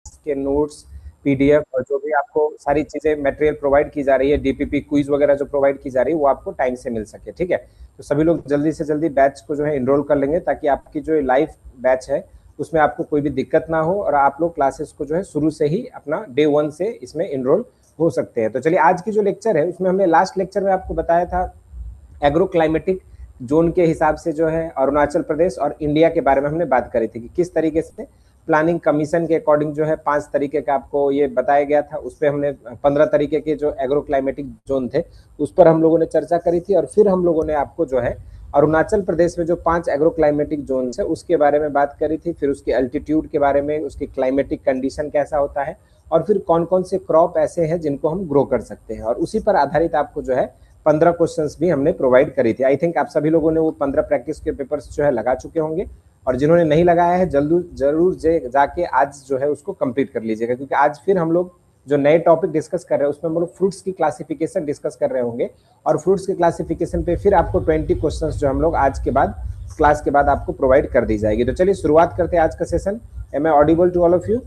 के notes, PDF और जो भी आपको सारी चीजें मटेरियल प्रोवाइड की जा रही है, डीपीपी क्विज वगैरह जो प्रोवाइड की जा रही है, वो आपको टाइम से मिल सके। ठीक है, तो सभी लोग जल्दी से जल्दी बैच को जो है इनरोल कर लेंगे, ताकि आपकी जो लाइव बैच है उसमें आपको कोई भी दिक्कत ना हो और आप लोग क्लासेस को जो है शुरू से ही अपना डे 1 से इसमें इनरोल हो सकते हैं। तो चलिए, आज की जो लेक्चर है उसमें हमने लास्ट लेक्चर में आपको बताया था एग्रो क्लाइमेटिक जोन के हिसाब से जो है अरुणाचल प्रदेश और इंडिया के बारे में हमने बात करी थी कि किस तरीके से प्लानिंग कमीशन के अकॉर्डिंग जो है 5 तरीके का आपको ये बताया गया था। उस पर हमने 15 तरीके के जो एग्रो क्लाइमेटिक जोन थे उस पर हम लोगों ने चर्चा करी थी, और फिर हम लोगों ने आपको जो है अरुणाचल प्रदेश में जो 5 एग्रो क्लाइमेटिक जोन है उसके बारे में बात करी थी, फिर उसके अल्टीट्यूड के बारे में, उसकी क्लाइमेटिक कंडीशन कैसा होता है, और फिर कौन कौन से क्रॉप ऐसे हैं जिनको हम ग्रो कर सकते हैं, और उसी पर आधारित आपको जो है 15 क्वेश्चंस भी हमने प्रोवाइड करी थी। आई थिंक आप सभी लोगों ने वो 15 प्रैक्टिस के पेपर्स जो है लगा चुके होंगे, और जिन्होंने नहीं लगाया है जरूर जाके आज जो है उसको कंप्लीट कर लीजिएगा, क्योंकि आज फिर हम लोग जो नए टॉपिक डिस्कस कर रहे हैं उसमें हम लोग फ्रूट्स की क्लासिफिकेशन डिस्कस कर रहे होंगे, और फ्रूट्स के क्लासिफिकेशन पे फिर आपको 20 क्वेश्चंस जो हम लोग आज के बाद क्लास के बाद आपको प्रोवाइड कर दी जाएगी। तो चलिए शुरुआत करते हैं आज का session. Am I audible to all of you?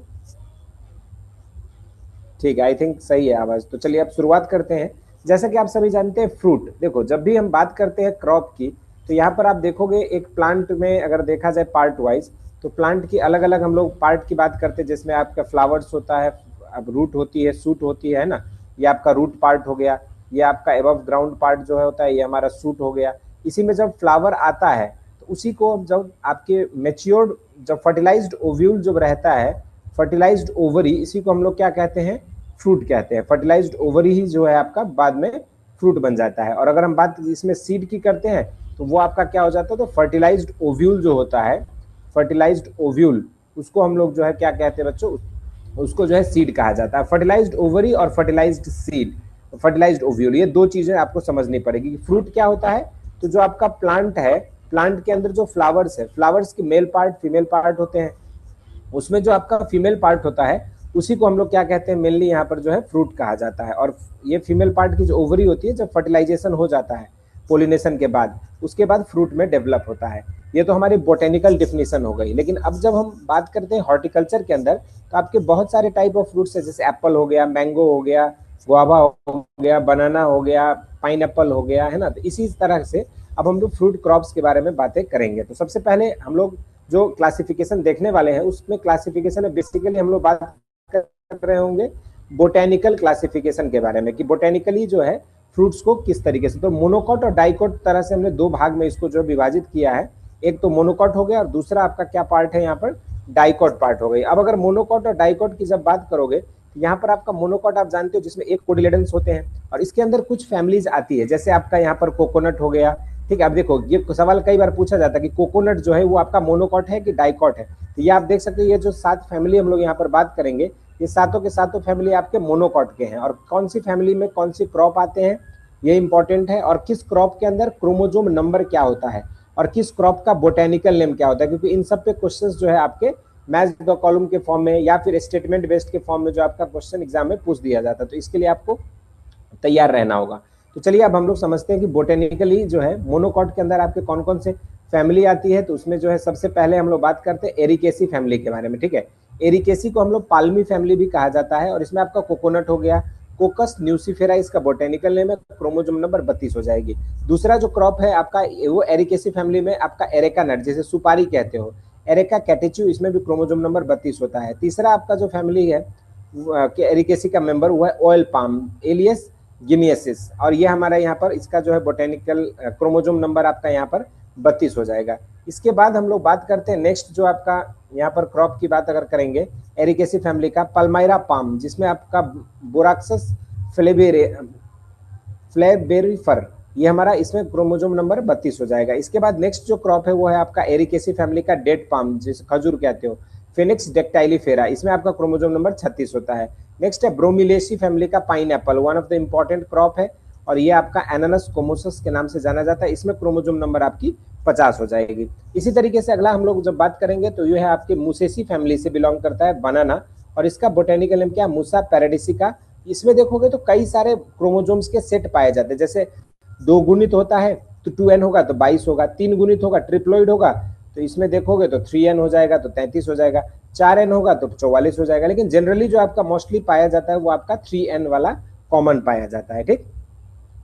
ठीक है, आई थिंक सही है आवाज। तो चलिए अब शुरुआत करते हैं। जैसा कि आप सभी जानते हैं, फ्रूट, देखो जब भी हम बात करते हैं क्रॉप की, तो यहाँ पर आप देखोगे एक प्लांट में अगर देखा जाए पार्ट वाइज, तो प्लांट की अलग अलग हम लोग पार्ट की बात करते हैं, जिसमें आपका फ्लावर्स होता है, अब रूट होती है, सूट होती है ना, ये आपका रूट पार्ट हो गया, ये आपका एबव ग्राउंड पार्ट जो है होता है, ये हमारा सूट हो गया। इसी में जब फ्लावर आता है तो उसी को जब आपके मेच्योर्ड, जब फर्टिलाइज्ड ओव्यूल जब रहता है, फर्टिलाइज्ड ओवरी, इसी को हम लोग क्या कहते हैं? फ्रूट कहते हैं। फर्टिलाइज्ड ओवरी ही जो है आपका बाद में फ्रूट बन जाता है। और अगर हम बात इसमें सीड की करते हैं तो वो आपका क्या हो जाता है? तो फर्टिलाइज्ड ओव्यूल जो होता है, फर्टिलाइज्ड ओव्यूल, उसको हम लोग जो है क्या कहते हैं बच्चों? उसको जो है सीड कहा जाता है। फर्टिलाइज्ड ओवरी और फर्टिलाइज्ड सीड, फर्टिलाइज्ड ओव्यूल, ये दो चीजें आपको समझनी पड़ेगी। फ्रूट क्या होता है? तो जो आपका प्लांट है, प्लांट के अंदर जो फ्लावर्स है, फ्लावर्स के मेल पार्ट, फीमेल पार्ट होते हैं, उसमें जो आपका फीमेल पार्ट होता है उसी को हम लोग क्या कहते हैं? मेनली यहाँ पर जो है फ्रूट कहा जाता है। और ये फीमेल पार्ट की जो ओवरी होती है, जब फर्टिलाइजेशन हो जाता है पोलिनेशन के बाद, उसके बाद फ्रूट में डेवलप होता है। ये तो हमारी बोटेनिकल डिफिनेशन हो गई। लेकिन अब जब हम बात करते हैं हॉर्टिकल्चर के अंदर, तो आपके बहुत सारे टाइप ऑफ फ्रूट्स है, जैसे एप्पल हो गया, मैंगो हो गया, गुआवा हो गया, बनाना हो गया, पाइन हो गया, है ना। तो इसी तरह से अब हम लोग फ्रूट क्रॉप्स के बारे में बातें करेंगे। तो सबसे पहले हम लोग जो क्लासिफिकेशन देखने वाले हैं, उसमें क्लासिफिकेशन में बेसिकली हम लोग बात कर रहे होंगे बोटेनिकल क्लासिफिकेशन के बारे में, कि बोटेनिकली जो है फ्रूट्स को किस तरीके से, तो मोनोकॉट और डाइकॉट तरह से हमने दो भाग में इसको जो विभाजित किया है। एक तो मोनोकॉट हो गया और दूसरा आपका क्या पार्ट है यहाँ पर? डाइकॉट पार्ट हो गई। अब अगर मोनोकॉट और डाइकॉट की जब बात करोगे, तो यहाँ पर आपका मोनोकॉट आप जानते हो जिसमें एक कोटिलेडन्स होते हैं, और इसके अंदर कुछ फैमिलीज आती है, जैसे आपका यहाँ पर कोकोनट हो गया। ठीक है, अब देखो ये सवाल कई बार पूछा जाता है कि कोकोनट जो है वो आपका मोनोकॉट है कि डाइकॉट है। तो ये आप देख सकते हो, ये जो 7 फैमिली हम लोग यहाँ पर बात करेंगे, ये सातों के सातों फैमिली आपके मोनोकॉट के हैं। और कौन सी फैमिली में कौन सी क्रॉप आते हैं ये इंपॉर्टेंट है, और किस क्रॉप के अंदर क्रोमोजोम नंबर क्या होता है, और किस क्रॉप का बोटेनिकल नेम क्या होता है, क्योंकि इन सब पे क्वेश्चंस जो है आपके मैच द कॉलम के फॉर्म में या फिर स्टेटमेंट बेस्ड के फॉर्म में जो आपका क्वेश्चन एग्जाम में पूछ दिया जाता है। तो इसके लिए आपको तैयार रहना होगा। तो चलिए अब हम लोग समझते हैं कि बोटेनिकली जो है मोनोकॉट के अंदर आपके कौन कौन से फैमिली आती है। तो उसमें जो है सबसे पहले हम लोग बात करते हैं एरिकेसी फैमिली के बारे में। ठीक है, एरिकेसी को हम लोग पाल्मी फैमिली भी कहा जाता है, और इसमें आपका कोकोनट हो गया, कोकस न्यूसीफेरा इसका बोटेनिकल नेम है, क्रोमोजोम नंबर 32 हो जाएगी। दूसरा जो क्रॉप है आपका वो एरिकेसी फैमिली में आपका एरेका नट, जैसे सुपारी कहते हो, एरेका कैटेचू, इसमें भी क्रोमोजोम नंबर 32 होता है। तीसरा आपका जो फैमिली है एरिकेसी का मेंबर वो है ऑयल पाम, एलियस गिमियसिस, और ये हमारा यहाँ पर इसका जो है बोटेनिकल क्रोमोजोम नंबर आपका यहाँ पर 32 हो जाएगा। इसके बाद हम लोग बात करते हैं नेक्स्ट जो आपका यहाँ पर क्रॉप की बात अगर करेंगे एरिकेसी फैमिली का, पल्माइरा पाम, जिसमें आपका बोराक्सस फ्लेबेरिफर, ये हमारा इसमें क्रोमोजोम नंबर 32 हो जाएगा। इसके बाद नेक्स्ट जो क्रॉप है वो है आपका एरिकेसी फैमिली का डेट पाम, जिसे खजूर कहते हो, फिनिक्स डेक्टाइलीफेरा, इसमें आपका क्रोमोजोम नंबर 36 होता है। नेक्स्ट है ब्रोमिलेसी फैमिली का pine Apple, one of the important crop है, और ये आपका एनानस कोमोसस के नाम से जाना जाता है, इसमें क्रोमोजोम नंबर आपकी 50 हो जाएगी। इसी तरीके से अगला हम लोग जब बात करेंगे तो ये है आपके मुसेसी फैमिली से बिलोंग करता है बनाना, और इसका बोटेनिकल नेम क्या? मूसा पैराडिसिका। इसमें देखोगे तो कई सारे क्रोमोजोम्स के सेट पाए जाते हैं, जैसे 2 गुणित होता है तो 2n होगा तो 22 होगा, 3 गुणित होगा ट्रिप्लॉइड होगा तो इसमें देखोगे तो 3n हो जाएगा तो 33 हो जाएगा, 4n होगा तो 44 हो जाएगा। लेकिन जनरली जो आपका मोस्टली पाया जाता है वो आपका 3n वाला कॉमन पाया जाता है, ठीक।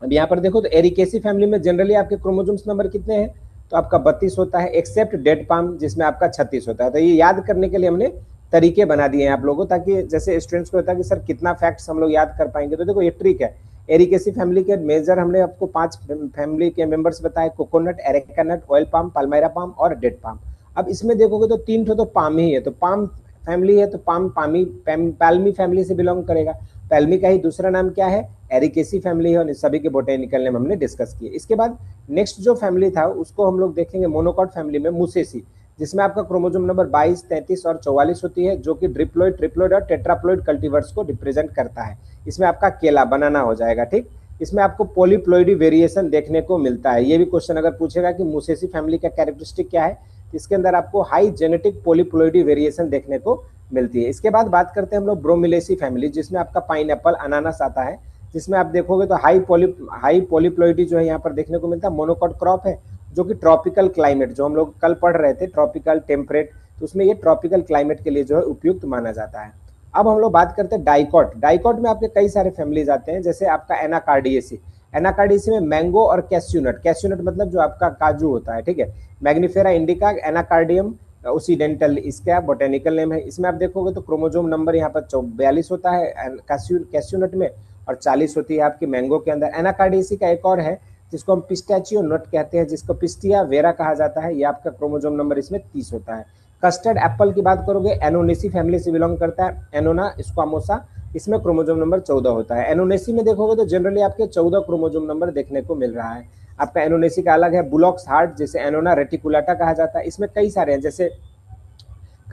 अब यहाँ पर देखो तो एरिकेसी फैमिली में जनरली आपके क्रोमोसोम्स नंबर कितने हैं, तो आपका 32 होता है, एक्सेप्ट डेड पाम जिसमें आपका 36 होता है। तो ये याद करने के लिए हमने तरीके बना दिए हैं आप लोगों, ताकि जैसे स्टूडेंट्स को होता है कि सर कितना फैक्ट्स हम लोग याद कर पाएंगे, तो देखो ये ट्रिक है। एरिकेसी फैमिली के मेजर हमने आपको 5 फैमिली के मेंबर्स बताए, कोकोनट, एरेका नट, ऑयल पाम, पाल्मायरा पाम और डेड पाम। अब इसमें देखोगे तो 3 तो पाम ही है, तो पाम फैमिली है तो पाम पामी पैल्मी फैमिली से बिलोंग करेगा। पैल्मी का ही दूसरा नाम क्या है, एरिकेसी फैमिली है, और सभी के बोटेनिकल नेम हमने डिस्कस किए। इसके बाद नेक्स्ट जो फैमिली था उसको हम लोग देखेंगे मोनोकॉट फैमिली में मुसेसी, जिसमें आपका क्रोमोसोम नंबर 22, 33 और 44 होती है, जो कि ट्रिप्लोइड, ट्रिप्लोइड और टेट्राप्लोइड कल्टीवर्स को रिप्रेजेंट करता है। इसमें आपका केला बनाना हो जाएगा, ठीक। इसमें आपको पॉलीप्लोइडी वेरिएशन देखने को मिलता है। ये भी क्वेश्चन अगर पूछेगा कि मुसेसी फैमिली का कैरेक्टरिस्टिक क्या है, इसके अंदर आपको हाई जेनेटिक पॉलीप्लोइडी वेरिएशन देखने को मिलती है। इसके बाद बात करते हैं हम लोग ब्रोमिलेसी फैमिली, जिसमें आपका पाइनएप्पल, अनानास आता है, जिसमें आप देखोगे तो हाई पॉलीप्लोइडी जो है यहाँ पर देखने को मिलता है। मोनोकॉट क्रॉप है जो कि ट्रॉपिकल क्लाइमेट, जो हम लोग कल पढ़ रहे थे ट्रॉपिकल टेम्परेट, तो उसमें ये ट्रॉपिकल क्लाइमेट के लिए जो है उपयुक्त माना जाता है। अब हम लोग बात करते हैं डाइकॉट। डाइकॉट में आपके कई सारे फैमिलीज आते हैं, जैसे आपका एनाकार्डियेसी। एनाकार्डियेसी में मैंगो और कैस्यूनट, कैस्यूनट मतलब जो आपका काजू होता है, ठीक है। मैग्निफेरा इंडिका, एनाकार्डियम ओसिडेंटल इसका बोटेनिकल नेम है। इसमें आप देखोगे तो क्रोमोसोम नंबर यहाँ पर 42 होता है कैस्यूनट में, और 40 होती है आपकी मैंगो के अंदर। एनाकार्डियेसी का एक और है जिसको हम पिस्टैचियो नट कहते हैं, जिसको पिस्टिया वेरा कहा जाता है, ये आपका क्रोमोसोम नंबर इसमें 30 होता है। कस्टर्ड एप्पल की बात करोगे, एनोनेसी फैमिली से बिलोंग करता है, एनोना स्क्वामोसा, इसमें क्रोमोसोम नंबर 14 होता है। एनोनेसी में देखोगे तो जनरली आपके 14 क्रोमोसोम नंबर देखने को मिल रहा है। आपका एनोनेसी का अलग है, बुलॉक्स हार्ट, जैसे एनोना रेटिकुलाटा कहा जाता है, इसमें कई सारे हैं, जैसे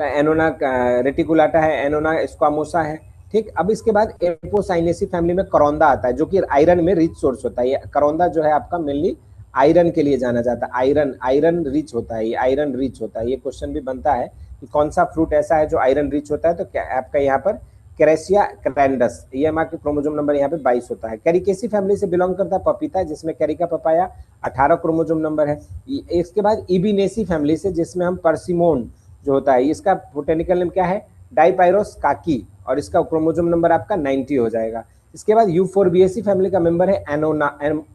एनोना रेटिकुलाटा है, एनोना स्क्वामोसा है, ठीक। अब इसके बाद एपोसाइनेसी फैमिली में करौंदा आता है, जो कि आयरन में रिच सोर्स होता है। ये करौंदा जो है आपका मेनली आयरन के लिए जाना जाता है, आयरन रिच होता है, ये आयरन रिच होता है। ये क्वेश्चन भी बनता है कि कौन सा फ्रूट ऐसा है जो आयरन रिच होता है, तो क्या आपका यहाँ पर क्रेसिया क्रैंडस, ये हमारे क्रोमोसोम नंबर यहाँ पे 22 होता है। कैरिकेसी फैमिली से बिलोंग करता है पपीता, जिसमें कैरिका पपाया 18 क्रोमोसोम नंबर है। इसके बाद इबिनेसी फैमिली से, जिसमें हम परसिमोन जो होता है, इसका बोटेनिकल नेम क्या है, डाइपायरोस काकी, और इसका क्रोमोसोम नंबर आपका 90 हो जाएगा। इसके बाद यूफोर्बिएसी फैमिली का मेंबर है एनोना,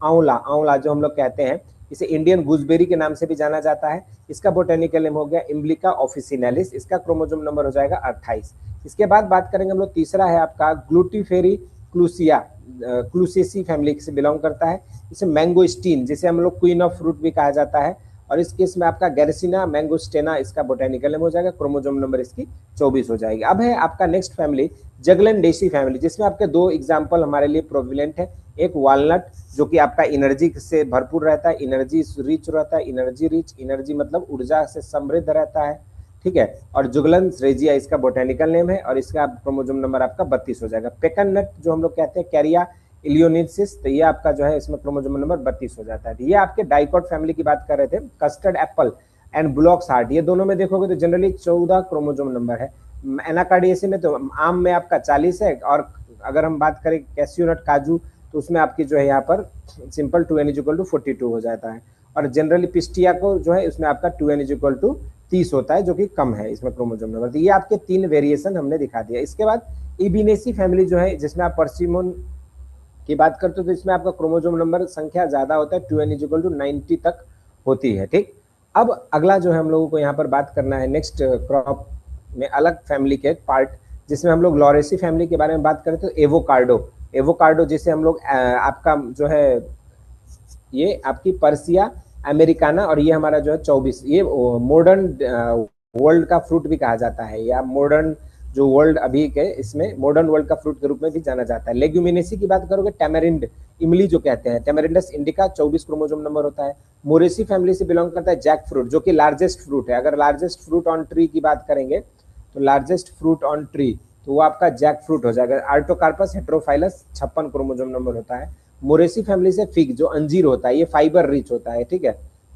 आंवला, आंवला जो हम लोग कहते हैं, इसे इंडियन गूसबेरी के नाम से भी जाना जाता है। इसका बोटेनिकल नेम हो गया इम्ब्लिका ऑफिसिनेलिस, इसका क्रोमोसोम नंबर हो जाएगा 28। इसके बाद बात करेंगे हम लोग, तीसरा है आपका ग्लूटीफेरी क्लूसिया, क्लूसेसी फैमिली से बिलोंग करता है। इसे मैंगोस्टीन, जिसे हम लोग क्वीन ऑफ फ्रूट भी कहा जाता है, और इस केस में आपका गैरसिना मैंगोस्टेना इसका बोटेनिकल नेम हो जाएगा, क्रोमोसोम नंबर इसकी 24 हो जाएगी। अब है आपका नेक्स्ट फैमिली जगलैंडेसी फैमिली, जिसमें आपके दो एग्जांपल हमारे लिए प्रोविलेंट है। एक वालनट, जो कि आपका एनर्जी से भरपूर रहता है, एनर्जी रिच रहता है, एनर्जी रिच, एनर्जी मतलब ऊर्जा से समृद्ध रहता है, ठीक है। और जुगलन रेजिया इसका बोटेनिकल नेम है, और इसका क्रोमोसोम नंबर आपका 32 हो जाएगा। पेकन नट जो हम लोग कहते हैं, कैरिया इलियोनिसिस, तो ये आपका जो है इसमें क्रोमोसोम नंबर 32 हो जाता है। ये आपके डाइकॉट फैमिली की बात कर रहे थे। Custard Apple and blocks heart, ये दोनों में देखोगे तो जनरली 14 क्रोमोसोम नंबर है। एनाकार्डियेसी में तो आम में आपका 40 है, और अगर हम बात करें कैस्यूनट काजू, तो उसमें आपकी जो है यहाँ पर सिंपल 2n=42 हो जाता है। और जनरली पिस्टिया को जो है उसमें आपका 2n=30 होता है, जो कि कम है इसमें क्रोमोसोम नंबर। तो ये आपके 3 वेरिएशन हमने दिखा दिया। इसके बाद इबिनेसी फैमिली जो है, जिसमें आप परसिमोन की बात करते हो, तो इसमें आपका क्रोमोसोम नंबर संख्या ज्यादा होता है, 2n=90 तक होती है, ठीक। अब अगला जो है हम लोगों को यहाँ पर बात करना है नेक्स्ट क्रॉप में अलग फैमिली के पार्ट, जिसमें हम लोग लॉरेसी फैमिली के बारे में बात करें तो एवोकार्डो, एवोकार्डो जिसे हम लोग आपका जो है ये आपकी पर्सिया अमेरिकाना, और ये हमारा जो है 24, ये मॉडर्न वर्ल्ड का फ्रूट भी कहा जाता है, या मॉडर्न जो वर्ल्ड अभी के इसमें मॉडर्न वर्ल्ड का फ्रूट के रूप में भी जाना जाता है। लेग्यूमिनेसी की बात करोगे, टैमरिंड, इमली जो कहते हैं, टैमरिंडस इंडिका 24 क्रोमोसोम नंबर होता है। मोरेसी फैमिली से बिलोंग करता है जैक फ्रूट, जो कि लार्जेस्ट फ्रूट है। अगर लार्जेस्ट फ्रूट ऑन ट्री की बात करेंगे तो लार्जेस्ट फ्रूट ऑन ट्री तो वो आपका जैक फ्रूट हो जाएगा। आर्टोकार्पस हेट्रोफाइलस 56 क्रोमोसोम नंबर होता है। मोरेसी फैमिली से फिग जो अंजीर होता है, ये फाइबर रिच होता है, ठीक है,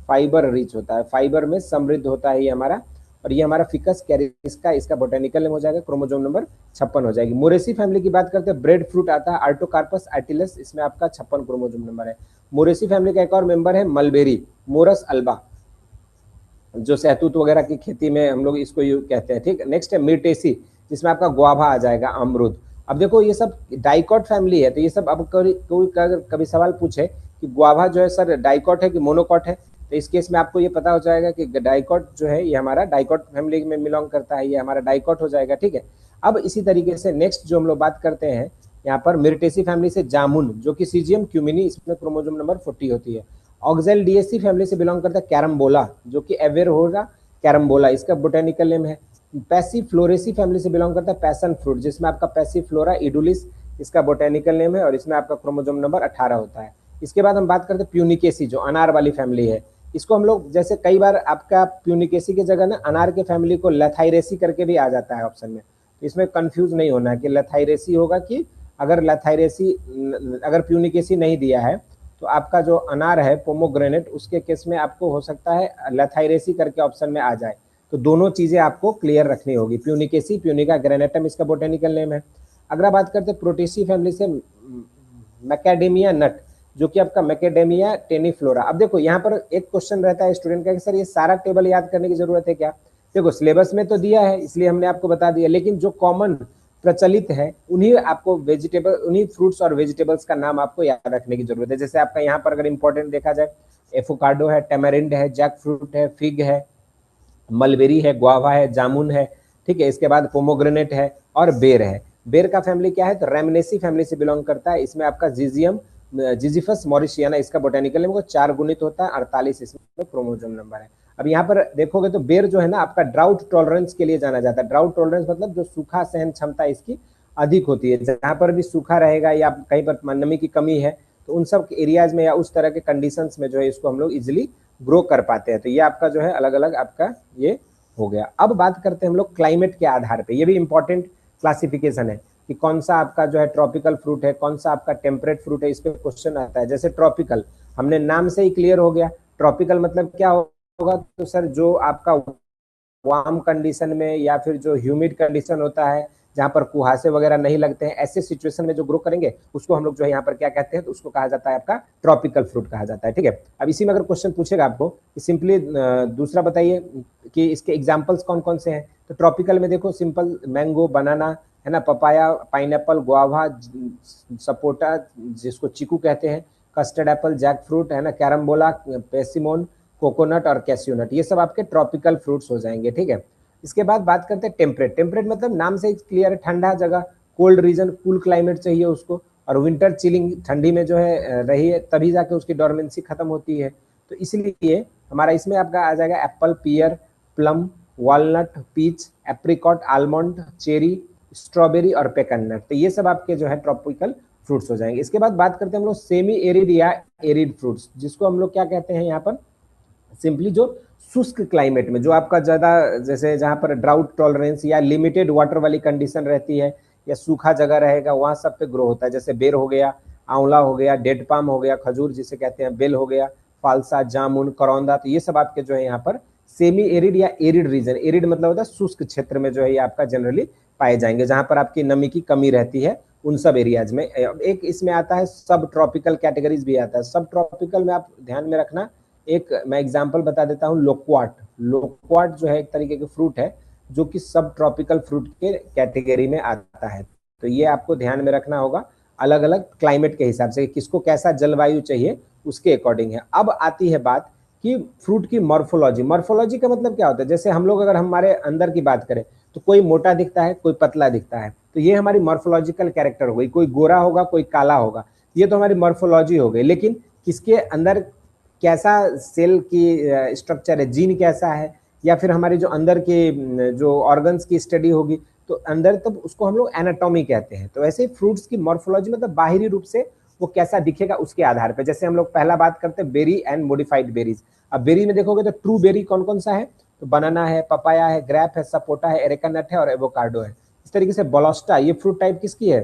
फाइबर रिच होता है, फाइबर में समृद्ध होता है ये हमारा। और ये हमारा फिकस कैरिस का इसका बोटेनिकल नेम हो जाएगा, क्रोमोसोम नंबर 56 हो जाएगी। मोरेसी फैमिली की बात करते हैं, ब्रेड फ्रूट आता है आर्टोकार्पस एटिलस, इसमें आपका 56 क्रोमोसोम नंबर है। मोरेसी फैमिली का एक और मेंबर है मलबेरी, मोरस अल्बा, जो सहतूत वगैरह की खेती में हम लोग इसको कहते हैं, ठीक। नेक्स्ट है मिर्टेसी, जिसमें आपका गुआवा आ जाएगा, अमरूद। अब देखो ये सब डाइकॉट फैमिली है, तो ये सब अब कोई कभी सवाल पूछे कि गुआवा जो है सर डाइकॉट है कि मोनोकॉट है, तो इस केस में आपको ये पता हो जाएगा कि डाइकॉट जो है ये हमारा डाइकॉट फैमिली में बिलोंग करता है, ये हमारा डाइकॉट हो जाएगा, ठीक है। अब इसी तरीके से नेक्स्ट जो हम लोग बात करते हैं यहाँ पर मिर्टेसी फैमिली से जामुन, जो कि सीजियम क्यूमिनी, इसमें क्रोमोसोम नंबर 40 होती है। ऑक्जेल डीएससी फैमिली से बिलोंग करता है कैरम्बोला, जो कि एवेर होगा कैरम्बोला, इसका बोटेनिकल नेम है। पैसीफ्लोरेसी फैमिली से बिलोंग करता है पैशन फ्रूट, जिसमें आपका पैसीफ्लोरा इडुलिस इसका बोटेनिकल नेम है, और इसमें आपका क्रोमोसोम नंबर 18 होता है। इसके बाद हम बात करते हैं प्यूनिकेसी, जो अनार वाली फैमिली है। इसको हम लोग जैसे कई बार आपका प्यूनिकेसी की जगह ना अनार के फैमिली को लथाइरेसी करके भी आ जाता है ऑप्शन में, तो इसमें कंफ्यूज नहीं होना है कि लथाइरेसी होगा कि अगर लथाइरेसी, अगर प्यूनिकेसी नहीं दिया है तो आपका जो अनार है पोमोग्रेनेट, उसके केस में आपको हो सकता है लथाइरेसी करके ऑप्शन में आ जाए। तो दोनों चीजें आपको क्लियर रखनी होगी, प्यूनिकेसी, प्यूनिका ग्रेनेटम इसका बोटेनिकल नेम है। अगर बात करते हैं प्रोटेसी फैमिली से मैकेडेमिया नट, जो कि आपका मैकेडेमिया टेनिफ्लोरा। अब देखो यहाँ पर एक क्वेश्चन रहता है स्टूडेंट का कि सर ये सारा टेबल याद करने की जरूरत है क्या? देखो सिलेबस में तो दिया है इसलिए हमने आपको बता दिया, लेकिन जो कॉमन प्रचलित है उन्हीं आपको वेजिटेबल, उन्हीं फ्रूट्स और वेजिटेबल्स का नाम आपको याद रखने की जरूरत है। जैसे आपका यहाँ पर अगर इंपॉर्टेंट देखा जाए, एवोकाडो है, टेमेरिंड है, जैक फ्रूट है, फिग है, मलबेरी है, गुआवा है, जामुन है, ठीक है। इसके बाद पोमोग्रेनेट है और बेर है। बेर का फैमिली क्या है? तो रेमनेसी फैमिली से बिलोंग करता है। इसमें आपका जीजियम जिजिफस मॉरिशियाना इसका बोटेनिकल नेम, 4 गुणित होता है, 48 इसमें क्रोमोसोम नंबर है। अब यहाँ पर देखोगे तो बेर जो है ना आपका ड्राउट टॉलरेंस के लिए जाना जाता है। ड्राउट टॉलरेंस मतलब जो सूखा सहन क्षमता इसकी अधिक होती है। जहाँ पर भी सूखा रहेगा या कहीं पर नमी की कमी है तो उन सब एरियाज में या उस तरह के कंडीशंस में जो है इसको हम लोग इजिली ग्रो कर पाते हैं। तो ये आपका जो है अलग अलग आपका ये हो गया। अब बात करते हैं हम लोग क्लाइमेट के आधार पे, ये भी इंपॉर्टेंट क्लासिफिकेशन है कि कौन सा आपका जो है ट्रॉपिकल फ्रूट है, कौन सा आपका टेम्परेट फ्रूट है, इस पे क्वेश्चन आता है। जैसे ट्रॉपिकल, हमने नाम से ही क्लियर हो गया, ट्रॉपिकल मतलब क्या होगा? तो सर जो आपका वार्म कंडीशन में या फिर जो ह्यूमिड कंडीशन होता है, जहाँ पर कुहासे वगैरह नहीं लगते हैं, ऐसे सिचुएशन में जो ग्रो करेंगे उसको हम लोग जो है यहाँ पर क्या कहते हैं? तो उसको कहा जाता है आपका ट्रॉपिकल फ्रूट कहा जाता है, ठीक है। अब इसी में अगर क्वेश्चन पूछेगा आपको कि सिंपली दूसरा बताइए कि इसके एग्जाम्पल्स कौन कौन से हैं, तो ट्रॉपिकल में देखो सिंपल मैंगो, बनाना है ना, पपाया, पाइनएप्पल, गुआवा, सपोटा जिसको चीकू कहते हैं, कस्टर्ड एप्पल, जैक फ्रूट है ना, कैरम्बोला, पेसिमोन, कोकोनट और कैस्यूनट, ये सब आपके ट्रॉपिकल फ्रूट्स हो जाएंगे, ठीक है। इसके बाद बात करते हैं टेम्परेट। टेम्परेट मतलब नाम से क्लियर है, ठंडा जगह, कोल्ड रीजन, कूल क्लाइमेट चाहिए उसको, और विंटर चिलिंग, ठंडी में जो है रही है तभी जाके उसकी डोरमेंसी खत्म होती है। तो इसलिए हमारा इसमें आपका आ जाएगा apple, pear, plum, walnut, peach, apricot, almond, cherry, strawberry और पेकन नट। तो ये सब आपके जो है ट्रॉपिकल फ्रूट्स हो जाएंगे। इसके बाद बात करते हैं हम लोग सेमी एरिड या एरिड फ्रूट्स, जिसको हम लोग क्या कहते हैं यहाँ पर? सिंपली जो शुष्क क्लाइमेट में, जो आपका ज्यादा जैसे जहां पर ड्राउट टॉलरेंस या लिमिटेड वाटर वाली कंडीशन रहती है या सूखा जगह रहेगा, वहां सब पे ग्रो होता है। जैसे बेर हो गया, आंवला हो गया, डेड पाम हो गया, खजूर जिसे कहते हैं, बेल हो गया, फालसा, जामुन, करौंदा, तो ये सब आपके जो है यहाँ पर सेमी एरिड या एरिड रीजन, एरिड मतलब होता है शुष्क क्षेत्र में जो है ये आपका जनरली पाए जाएंगे, जहां पर आपकी नमी की कमी रहती है उन सब एरियाज में। एक इसमें आता है सब ट्रॉपिकल कैटेगरीज भी आता है। सब ट्रॉपिकल में आप ध्यान में रखना, एक मैं एग्जांपल बता देता हूँ, लोक्वाट। लोक्वाट जो है एक तरीके के फ्रूट है जो कि सब ट्रॉपिकल फ्रूट के कैटेगरी में आता है। तो ये आपको ध्यान में रखना होगा, अलग अलग क्लाइमेट के हिसाब से किसको कैसा जलवायु चाहिए उसके अकॉर्डिंग है। अब आती है बात कि फ्रूट की मॉर्फोलॉजी। मॉर्फोलॉजी का मतलब क्या होता है? जैसे हम लोग अगर हमारे अंदर की बात करें तो कोई मोटा दिखता है, कोई पतला दिखता है, तो ये हमारी मॉर्फोलॉजिकल कैरेक्टर हो गई। कोई गोरा होगा, कोई काला होगा, ये तो हमारी मॉर्फोलॉजी हो गई। लेकिन किसके अंदर कैसा सेल की स्ट्रक्चर है, जीन कैसा है, या फिर हमारे जो अंदर के जो ऑर्गन्स की स्टडी होगी तो अंदर, तब उसको हम लोग एनाटॉमी कहते हैं। तो ऐसे फ्रूट्स की मॉर्फोलॉजी मतलब बाहरी रूप से वो कैसा दिखेगा उसके आधार पे। जैसे हम लोग पहला बात करते हैं बेरी एंड मॉडिफाइड बेरीज। अब बेरी में देखोगे तो ट्रू बेरी कौन कौन सा है? तो बनाना है, पपाया है, ग्रैप है, सपोटा है, एरेका नट है और एवोकाडो है। इस तरीके से बोलोस्टा, ये फ्रूट टाइप किसकी है?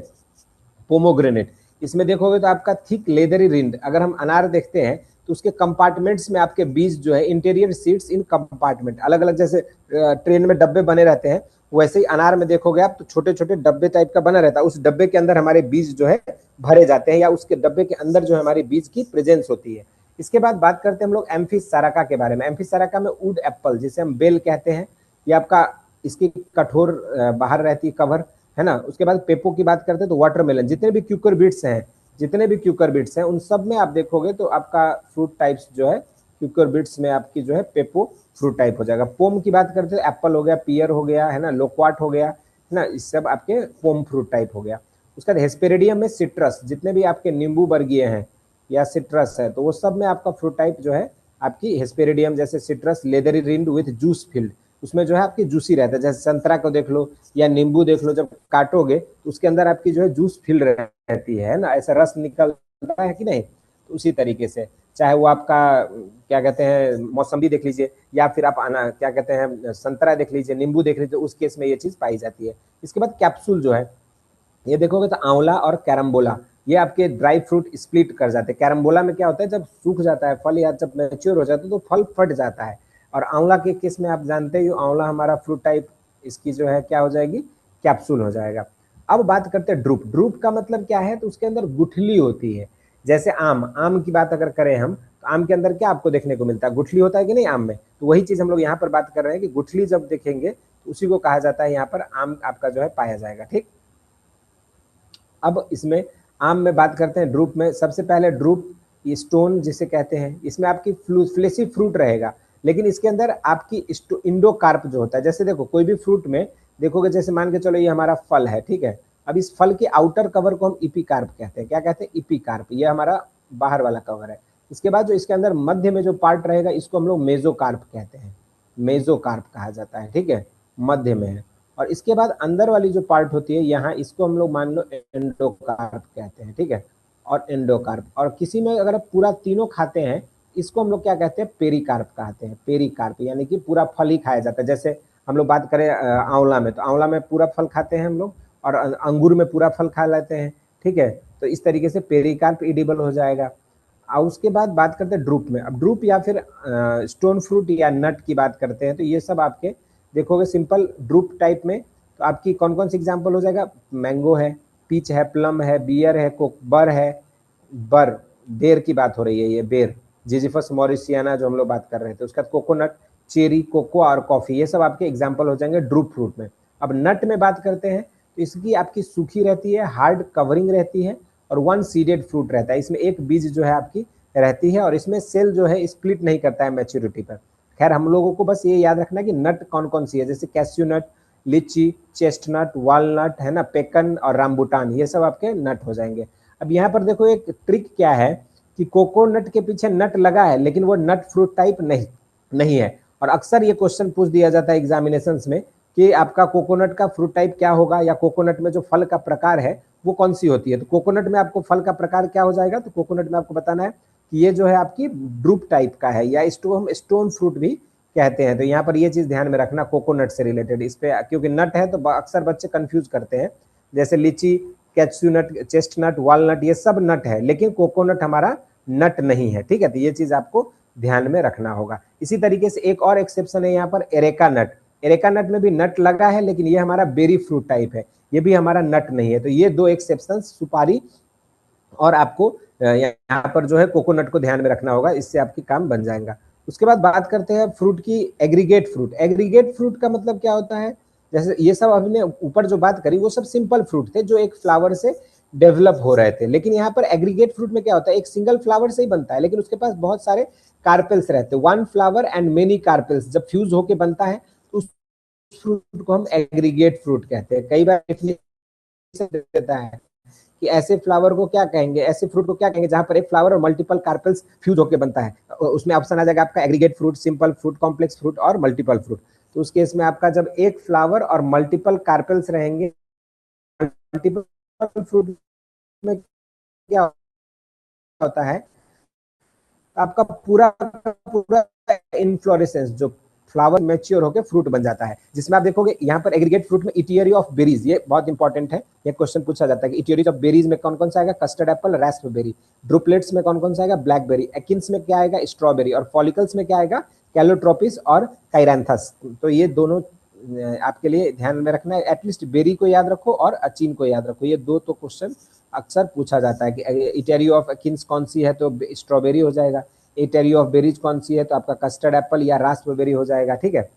पोमोग्रेनेट। इसमें देखोगे तो आपका थिक लेदरी रिंड। अगर हम अनार देखते हैं तो उसके कंपार्टमेंट्स में आपके बीज जो है, इंटीरियर सीड्स इन कंपार्टमेंट, अलग अलग जैसे ट्रेन में डब्बे बने रहते हैं, वैसे ही अनार में देखोगे आप तो छोटे छोटे डब्बे टाइप का बना रहता है। उस डब्बे के अंदर हमारे बीज जो है भरे जाते हैं, या उसके डब्बे के अंदर जो है हमारी बीज की प्रेजेंस होती है। इसके बाद बात करते हैं हम लोग एम्फीसेराका के बारे में। एम्फीसेराका में वुड एप्पल जिसे हम बेल कहते हैं, ये आपका इसकी कठोर बाहर रहती है कवर, है ना। उसके बाद पेपो की बात करते हैं तो वाटरमेलन, जितने भी क्यूकर बीट्स हैं उन सब में आप देखोगे तो आपका फ्रूट टाइप्स जो है क्यूकर बीट्स में आपकी जो है पेपो फ्रूट टाइप हो जाएगा। पोम की बात करते हैं एप्पल हो गया, पियर हो गया, है ना, लोक्वाट हो गया, है ना, इस सब आपके पोम फ्रूट टाइप हो गया। उसके बाद हेस्पेरिडियम में सिट्रस, जितने भी आपके नींबू वर्गीय हैं या सिट्रस है तो वो सब में आपका फ्रूट टाइप जो है आपकी हेस्पेरिडियम, जैसे citrus leathery rind with juice field, उसमें जो है आपकी जूसी रहता है। जैसे संतरा को देख लो या नींबू देख लो, जब काटोगे तो उसके अंदर आपकी जो है जूस फिल्ड रहती है ना, ऐसा रस निकलता है कि नहीं। तो उसी तरीके से चाहे वो आपका क्या कहते हैं मौसम्बी देख लीजिए, या फिर आप आना क्या कहते हैं संतरा देख लीजिए, नींबू देख लीजिए, उस केस में ये चीज पाई जाती है। इसके बाद कैप्सूल जो है, ये देखोगे तो आंवला और कैरम्बोला, ये आपके ड्राई फ्रूट स्प्लिट कर जाते हैं। कैरम्बोला में क्या होता है, जब सूख जाता है फल या जब मैच्योर हो जाता है तो फल फट जाता है। और आंवला के केस में आप जानते ही हो, आंवला हमारा फ्रूट टाइप, इसकी जो है क्या हो जाएगी, कैप्सूल हो जाएगा। अब बात करते हैं ड्रूप। ड्रूप का मतलब क्या है, तो उसके अंदर गुठली होती है। जैसे आम की बात अगर करें हम, तो आम के अंदर क्या आपको देखने को मिलता है, गुठली होता है कि नहीं आम में। तो वही चीज हम लोग यहाँ पर बात कर रहे हैं कि गुठली जब देखेंगे तो उसी को कहा जाता है यहाँ पर आम आपका जो है पाया जाएगा। ठीक, अब इसमें आम में बात करते हैं ड्रूप में। सबसे पहले ड्रूप स्टोन जिसे कहते हैं, इसमें आपकी फ्लेसी फ्रूट रहेगा, लेकिन इसके अंदर आपकी इंडोकार्प जो होता है। जैसे देखो कोई भी फ्रूट में देखोगे, जैसे मान के चलो ये हमारा फल है, ठीक है, अब इस फल के आउटर कवर को हम इपीकार्प कहते हैं। क्या कहते हैं, इपीकार्प, ये हमारा बाहर वाला कवर है। इसके बाद जो इसके अंदर मध्य में जो पार्ट रहेगा इसको हम लोग मेजोकार्प कहते हैं, मेजोकार्प कहा जाता है, ठीक है, मध्य में है। और इसके बाद अंदर वाली जो पार्ट होती है यहाँ, इसको हम लोग मान लो एंडोकार्प कहते हैं, ठीक है, और एंडोकार्प। और किसी में अगर आप पूरा तीनों खाते हैं, इसको हम लोग क्या कहते हैं, पेरिकार्प कहते हैं। पेरिकार्प यानी कि पूरा फल ही खाया जाता है। जैसे हम लोग बात करें आंवला में, तो आंवला में पूरा फल खाते हैं हम लोग, और अंगूर में पूरा फल खा लेते हैं, ठीक है। तो इस तरीके से पेरिकार्प एडिबल हो जाएगा। और उसके बाद बात करते हैं ड्रूप में। अब ड्रूप या फिर स्टोन फ्रूट या नट की बात करते हैं, तो ये सब आपके देखोगे सिंपल ड्रूप टाइप में। तो आपकी कौन कौन सी एग्जांपल हो जाएगा, मैंगो है, पीच है, प्लम है, बियर है, बर है, बर बेर की बात हो रही है, ये बेर जिजिफस मॉरिसियाना जो हम लोग बात कर रहे थे। उसके बाद कोकोनट, चेरी, कोकोआ और कॉफी, ये सब आपके एग्जाम्पल हो जाएंगे ड्रूप फ्रूट में। अब नट में बात करते हैं तो इसकी आपकी सूखी रहती है, हार्ड कवरिंग रहती है, और वन सीडेड फ्रूट रहता है। इसमें एक बीज जो है आपकी रहती है, और इसमें सेल जो है स्प्लिट नहीं करता है मैच्योरिटी पर। खैर हम लोगों को बस ये याद रखना कि नट कौन कौन सी है, जैसे कैस्यू नट, लीची, चेस्टनट, वालनट, है ना, पेकन और रामबुटान, ये सब आपके नट हो जाएंगे। अब यहाँ पर देखो एक ट्रिक क्या है कि कोकोनट के पीछे नट लगा है, लेकिन वो नट फ्रूट टाइप नहीं है। और अक्सर ये क्वेश्चन पूछ दिया जाता है एग्जामिनेशन में कि आपका कोकोनट का फ्रूट टाइप क्या होगा, या कोकोनट में जो फल का प्रकार है वो कौन सी होती है। तो कोकोनट में आपको फल का प्रकार क्या हो जाएगा, तो कोकोनट में आपको बताना है कि ये जो है आपकी ड्रूप टाइप का है, या इसको हम स्टोन फ्रूट भी कहते हैं। तो यहाँ पर ये चीज ध्यान में रखना कोकोनट से रिलेटेड, इस पे क्योंकि नट है तो अक्सर बच्चे कंफ्यूज करते हैं। जैसे लीची, कैच्यू नट, चेस्टनट, वालनट, ये सब नट है, लेकिन कोकोनट हमारा नट नहीं है, ठीक है। तो ये चीज आपको ध्यान में रखना होगा। इसी तरीके से एक और एक्सेप्शन है यहाँ पर, एरेका नट। एरेका नट में भी नट लगा है, लेकिन ये हमारा बेरी फ्रूट टाइप है, ये भी हमारा नट नहीं है। तो ये दो एक्सेप्शन, सुपारी और आपको यहाँ पर जो है कोकोनट को ध्यान में रखना होगा, इससे आपकी काम बन जाएगा। उसके बाद बात करते हैं फ्रूट की, एग्रीगेट फ्रूट। एग्रीगेट फ्रूट का मतलब क्या होता है, जैसे ये सब हमने ऊपर जो बात करी वो सब सिंपल फ्रूट थे जो एक फ्लावर से डेवलप हो रहे थे, लेकिन यहाँ पर एग्रीगेट फ्रूट में क्या होता है, एक सिंगल फ्लावर से ही बनता है, लेकिन उसके पास बहुत सारे कार्पेल्स रहते हैं। One flower and many carpels जब फ्यूज होके बनता है तो उस फ्रूट को हम एग्रीगेट फ्रूट कहते हैं। कई बार देता है कि ऐसे फ्लावर को क्या कहेंगे, ऐसे फ्रूट को क्या कहेंगे जहां पर एक फ्लावर और मल्टीपल कार्पेल्स फ्यूज होकर बनता है। उसमें ऑप्शन आ जाएगा आपका aggregate fruit, simple fruit, complex fruit और मल्टीपल फ्रूट। तो उस केस में आपका जब एक फ्लावर और मल्टीपल कार्पेल्स रहेंगे, मल्टीपल फ्रूट में क्या होता है, आपका पूरा पूरा इनफ्लोरेसेंस जो फ्लावर मैच्योर होकर फ्रूट बन जाता है, जिसमें आप देखोगे यहाँ पर एग्रीगेट फ्रूट में इटियरी ऑफ बेरीज, ये बहुत इंपॉर्टेंट है। ये क्वेश्चन पूछा जाता है कि इटियरी ऑफ बेरीज में कौन कौन सा आएगा, कस्टर्ड एप्पल, रास्पबेरी। ड्रुपलेट्स में कौन कौन सा आएगा, ब्लैकबेरी। एकिन्स में क्या आएगा, स्ट्रॉबेरी। और फॉलिकल्स में क्या आएगा, कैलोट्रोपिस और काइरेंथस। तो ये दोनों आपके लिए ध्यान में रखना है। एटलीस्ट बेरी को याद रखो और अचीन को याद रखो, ये दो तो क्वेश्चन अक्सर पूछा जाता है कि इटेरी ऑफ एकिन्स कौन सी है, तो स्ट्रॉबेरी हो जाएगा। एटेरी ऑफ बेरीज कौन सी है, तो आपका कस्टर्ड एप्पल या रास्पबेरी हो जाएगा, ठीक है।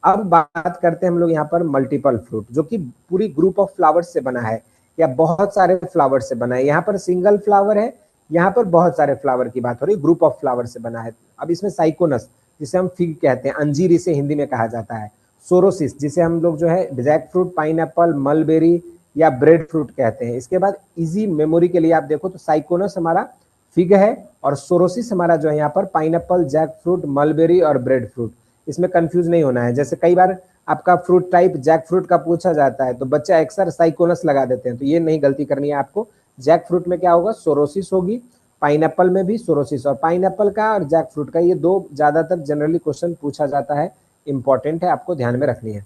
अब बात करते हैं हम लोग यहाँ पर मल्टीपल फ्रूट, जो कि पूरी ग्रुप ऑफ फ्लावर्स से बना है या बहुत सारे फ्लावर से बना है। यहाँ पर सिंगल फ्लावर है, यहाँ पर बहुत सारे फ्लावर की बात हो रही है, ग्रुप ऑफ फ्लावर से बना है। अब इसमें साइकोनस, जिसे हम फिग कहते हैं, अंजीर इसे हिंदी में कहा जाता है। सोरोसिस, जिसे हम लोग जो है जैक फ्रूट, पाइनएप्पल, मलबेरी या ब्रेड फ्रूट कहते हैं। इसके बाद इजी मेमोरी के लिए आप देखो तो साइकोनस हमारा फिग है और सोरोसिस हमारा जो है यहाँ पर पाइनएप्पल, जैक फ्रूट, मलबेरी और ब्रेड फ्रूट। इसमें कंफ्यूज नहीं होना है। जैसे कई बार आपका फ्रूट टाइप जैक फ्रूट का पूछा जाता है तो बच्चे अक्सर साइकोनस लगा देते हैं, तो ये नहीं गलती करनी है आपको। जैक फ्रूट में क्या होगा, सोरोसिस होगी, पाइनएप्पल में भी सोरोसिस, और पाइनएप्पल का और जैक फ्रूट का ये दो ज्यादातर जनरली क्वेश्चन पूछा जाता है, इंपॉर्टेंट है, आपको ध्यान में रखनी है।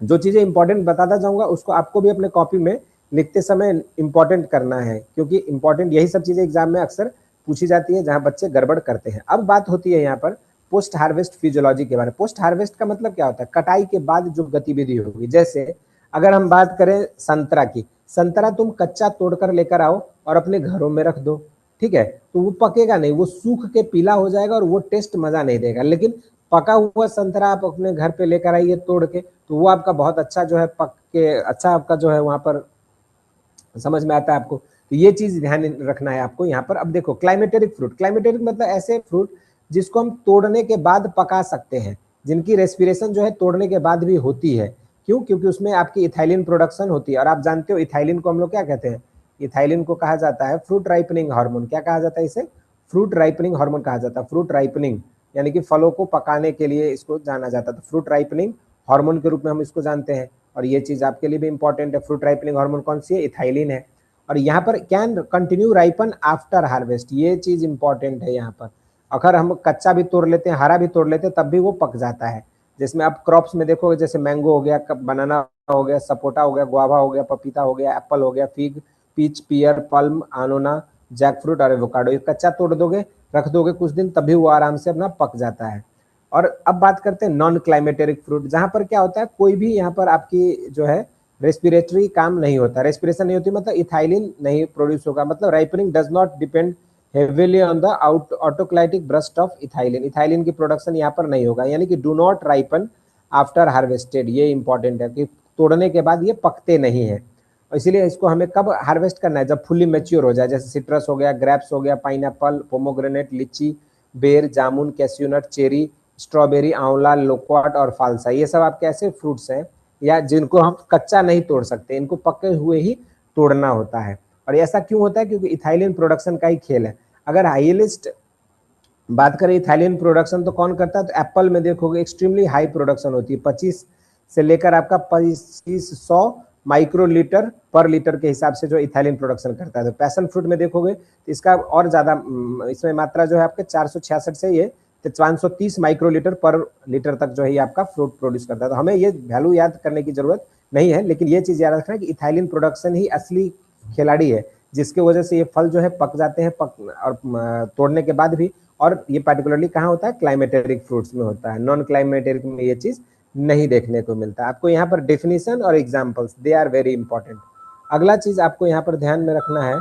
जो चीजें इंपॉर्टेंट बताता जाऊंगा उसको आपको भी अपने कॉपी में लिखते समय इंपॉर्टेंट करना है, क्योंकि इंपॉर्टेंट यही सब चीजें एग्जाम में अक्सर पूछी जाती है जहां बच्चे गड़बड़ करते हैं। अब बात होती है यहाँ पर पोस्ट हार्वेस्ट फिजियोलॉजी के बारे में। पोस्ट हार्वेस्ट का मतलब क्या होता है, कटाई के बाद जो गतिविधि होगी। जैसे अगर हम बात करें संतरा की, संतरा तुम कच्चा तोड़कर लेकर आओ और अपने घरों में रख दो, ठीक है, तो वो पकेगा नहीं, वो सूख के पीला हो जाएगा और वो टेस्ट मजा नहीं देगा। लेकिन पका हुआ संतरा आप अपने घर पे लेकर आइए तोड़ के, तो वो आपका बहुत अच्छा जो है पक के अच्छा आपका जो है वहां पर समझ में आता है आपको। तो ये चीज ध्यान रखना है आपको यहाँ पर। अब देखो क्लाइमेटेरिक फ्रूट, क्लाइमेटेरिक मतलब ऐसे फ्रूट जिसको हम तोड़ने के बाद पका सकते हैं, जिनकी रेस्पिरेशन जो है तोड़ने के बाद भी होती है। क्यों, क्योंकि उसमें आपकी इथाइलिन प्रोडक्शन होती है। और आप जानते हो इथाइलिन को हम लोग क्या कहते हैं, इथाइलिन को कहा जाता है फ्रूट राइपनिंग हार्मोन। क्या कहा जाता है इसे, फ्रूट राइपनिंग हार्मोन कहा जाता है। फ्रूट राइपनिंग यानी कि फलों को पकाने के लिए इसको जाना जाता है, तो फ्रूट राइपनिंग हार्मोन के रूप में हम इसको जानते हैं। और ये चीज आपके लिए भी इंपॉर्टेंट है। फ्रूट राइपनिंग हार्मोन कौन सी है, इथाइलिन है। और यहाँ पर can continue ripen after harvest, ये चीज इंपॉर्टेंट है यहाँ पर। अगर हम कच्चा भी तोड़ लेते हैं, हरा भी तोड़ लेते हैं, तब भी वो पक जाता है। जिसमें आप क्रॉप्स में देखोगे, जैसे मैंगो हो गया, बनाना हो गया, सपोटा हो गया, गुआवा हो गया, पपीता हो गया, एप्पल हो गया, फिग, पीच, पियर, पल्म, आनोना, जैक फ्रूट और एवोकाडो, ये कच्चा तोड़ दोगे, रख दोगे कुछ दिन, तभी वो आराम से अपना पक जाता है। और अब बात करते हैं नॉन क्लाइमेटेरिक फ्रूट, जहां पर क्या होता है, कोई भी यहाँ पर आपकी जो है रेस्पिरेटरी काम नहीं होता, रेस्पिरेशन नहीं होती, मतलब इथाइलिन नहीं प्रोड्यूस होगा, मतलब ripening does not depend heavily on the autocatalytic burst of ethylene, ethylene की प्रोडक्शन यहाँ पर नहीं होगा। यानी कि do not ripen after harvested, ये इंपॉर्टेंट है कि तोड़ने के बाद ये पकते नहीं है। इसीलिए इसको हमें कब हार्वेस्ट करना है, जब फुल्ली मेच्योर हो जाए। जैसे सिट्रस हो गया, ग्रेप्स हो गया, पाइनएप्पल, पोमोग्रेनेट, लीची, बेर, जामुन, कैस्यूनट, चेरी, स्ट्रॉबेरी, आंवला, लोक्वाट और फालसा, ये सब आपके ऐसे फ्रूट्स हैं या जिनको हम कच्चा नहीं तोड़ सकते, इनको पके हुए ही तोड़ना होता है। और ऐसा क्यों होता है, क्योंकि इथाइलिन प्रोडक्शन का ही खेल है। अगर हाईएस्ट बात करें इथाइलिन प्रोडक्शन तो कौन करता है, तो एप्पल में देखोगे एक्सट्रीमली हाई प्रोडक्शन होती है, 25 से लेकर आपका 2500 माइक्रोलीटर पर लीटर के हिसाब से जो इथाइलिन प्रोडक्शन करता है। तो पैशन फ्रूट में देखोगे तो इसका और ज्यादा, इसमें मात्रा जो है आपके 466 से ये 530 माइक्रोलीटर पर लीटर तक जो है ये आपका फ्रूट प्रोड्यूस करता है। तो हमें ये वैल्यू याद करने की जरूरत नहीं है, लेकिन ये चीज याद रखना है कि इथाइलिन प्रोडक्शन ही असली खिलाड़ी है, जिसके वजह से ये फल जो है पक जाते हैं, और तोड़ने के बाद भी। और ये पार्टिकुलरली कहाँ होता है, क्लाइमेटेरिक फ्रूट्स में होता है, नॉन क्लाइमेटेरिक में ये चीज नहीं देखने को मिलता। आपको यहाँ पर डेफिनेशन और examples they are very important. अगला चीज आपको यहाँ पर ध्यान में रखना है,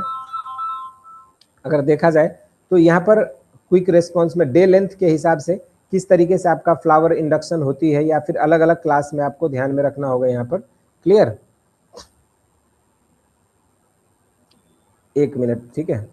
अगर देखा जाए तो यहाँ पर क्विक रेस्पॉन्स में डे लेंथ के हिसाब से किस तरीके से आपका फ्लावर इंडक्शन होती है, या फिर अलग अलग क्लास में आपको ध्यान में रखना होगा यहाँ पर। क्लियर, एक मिनट, ठीक है।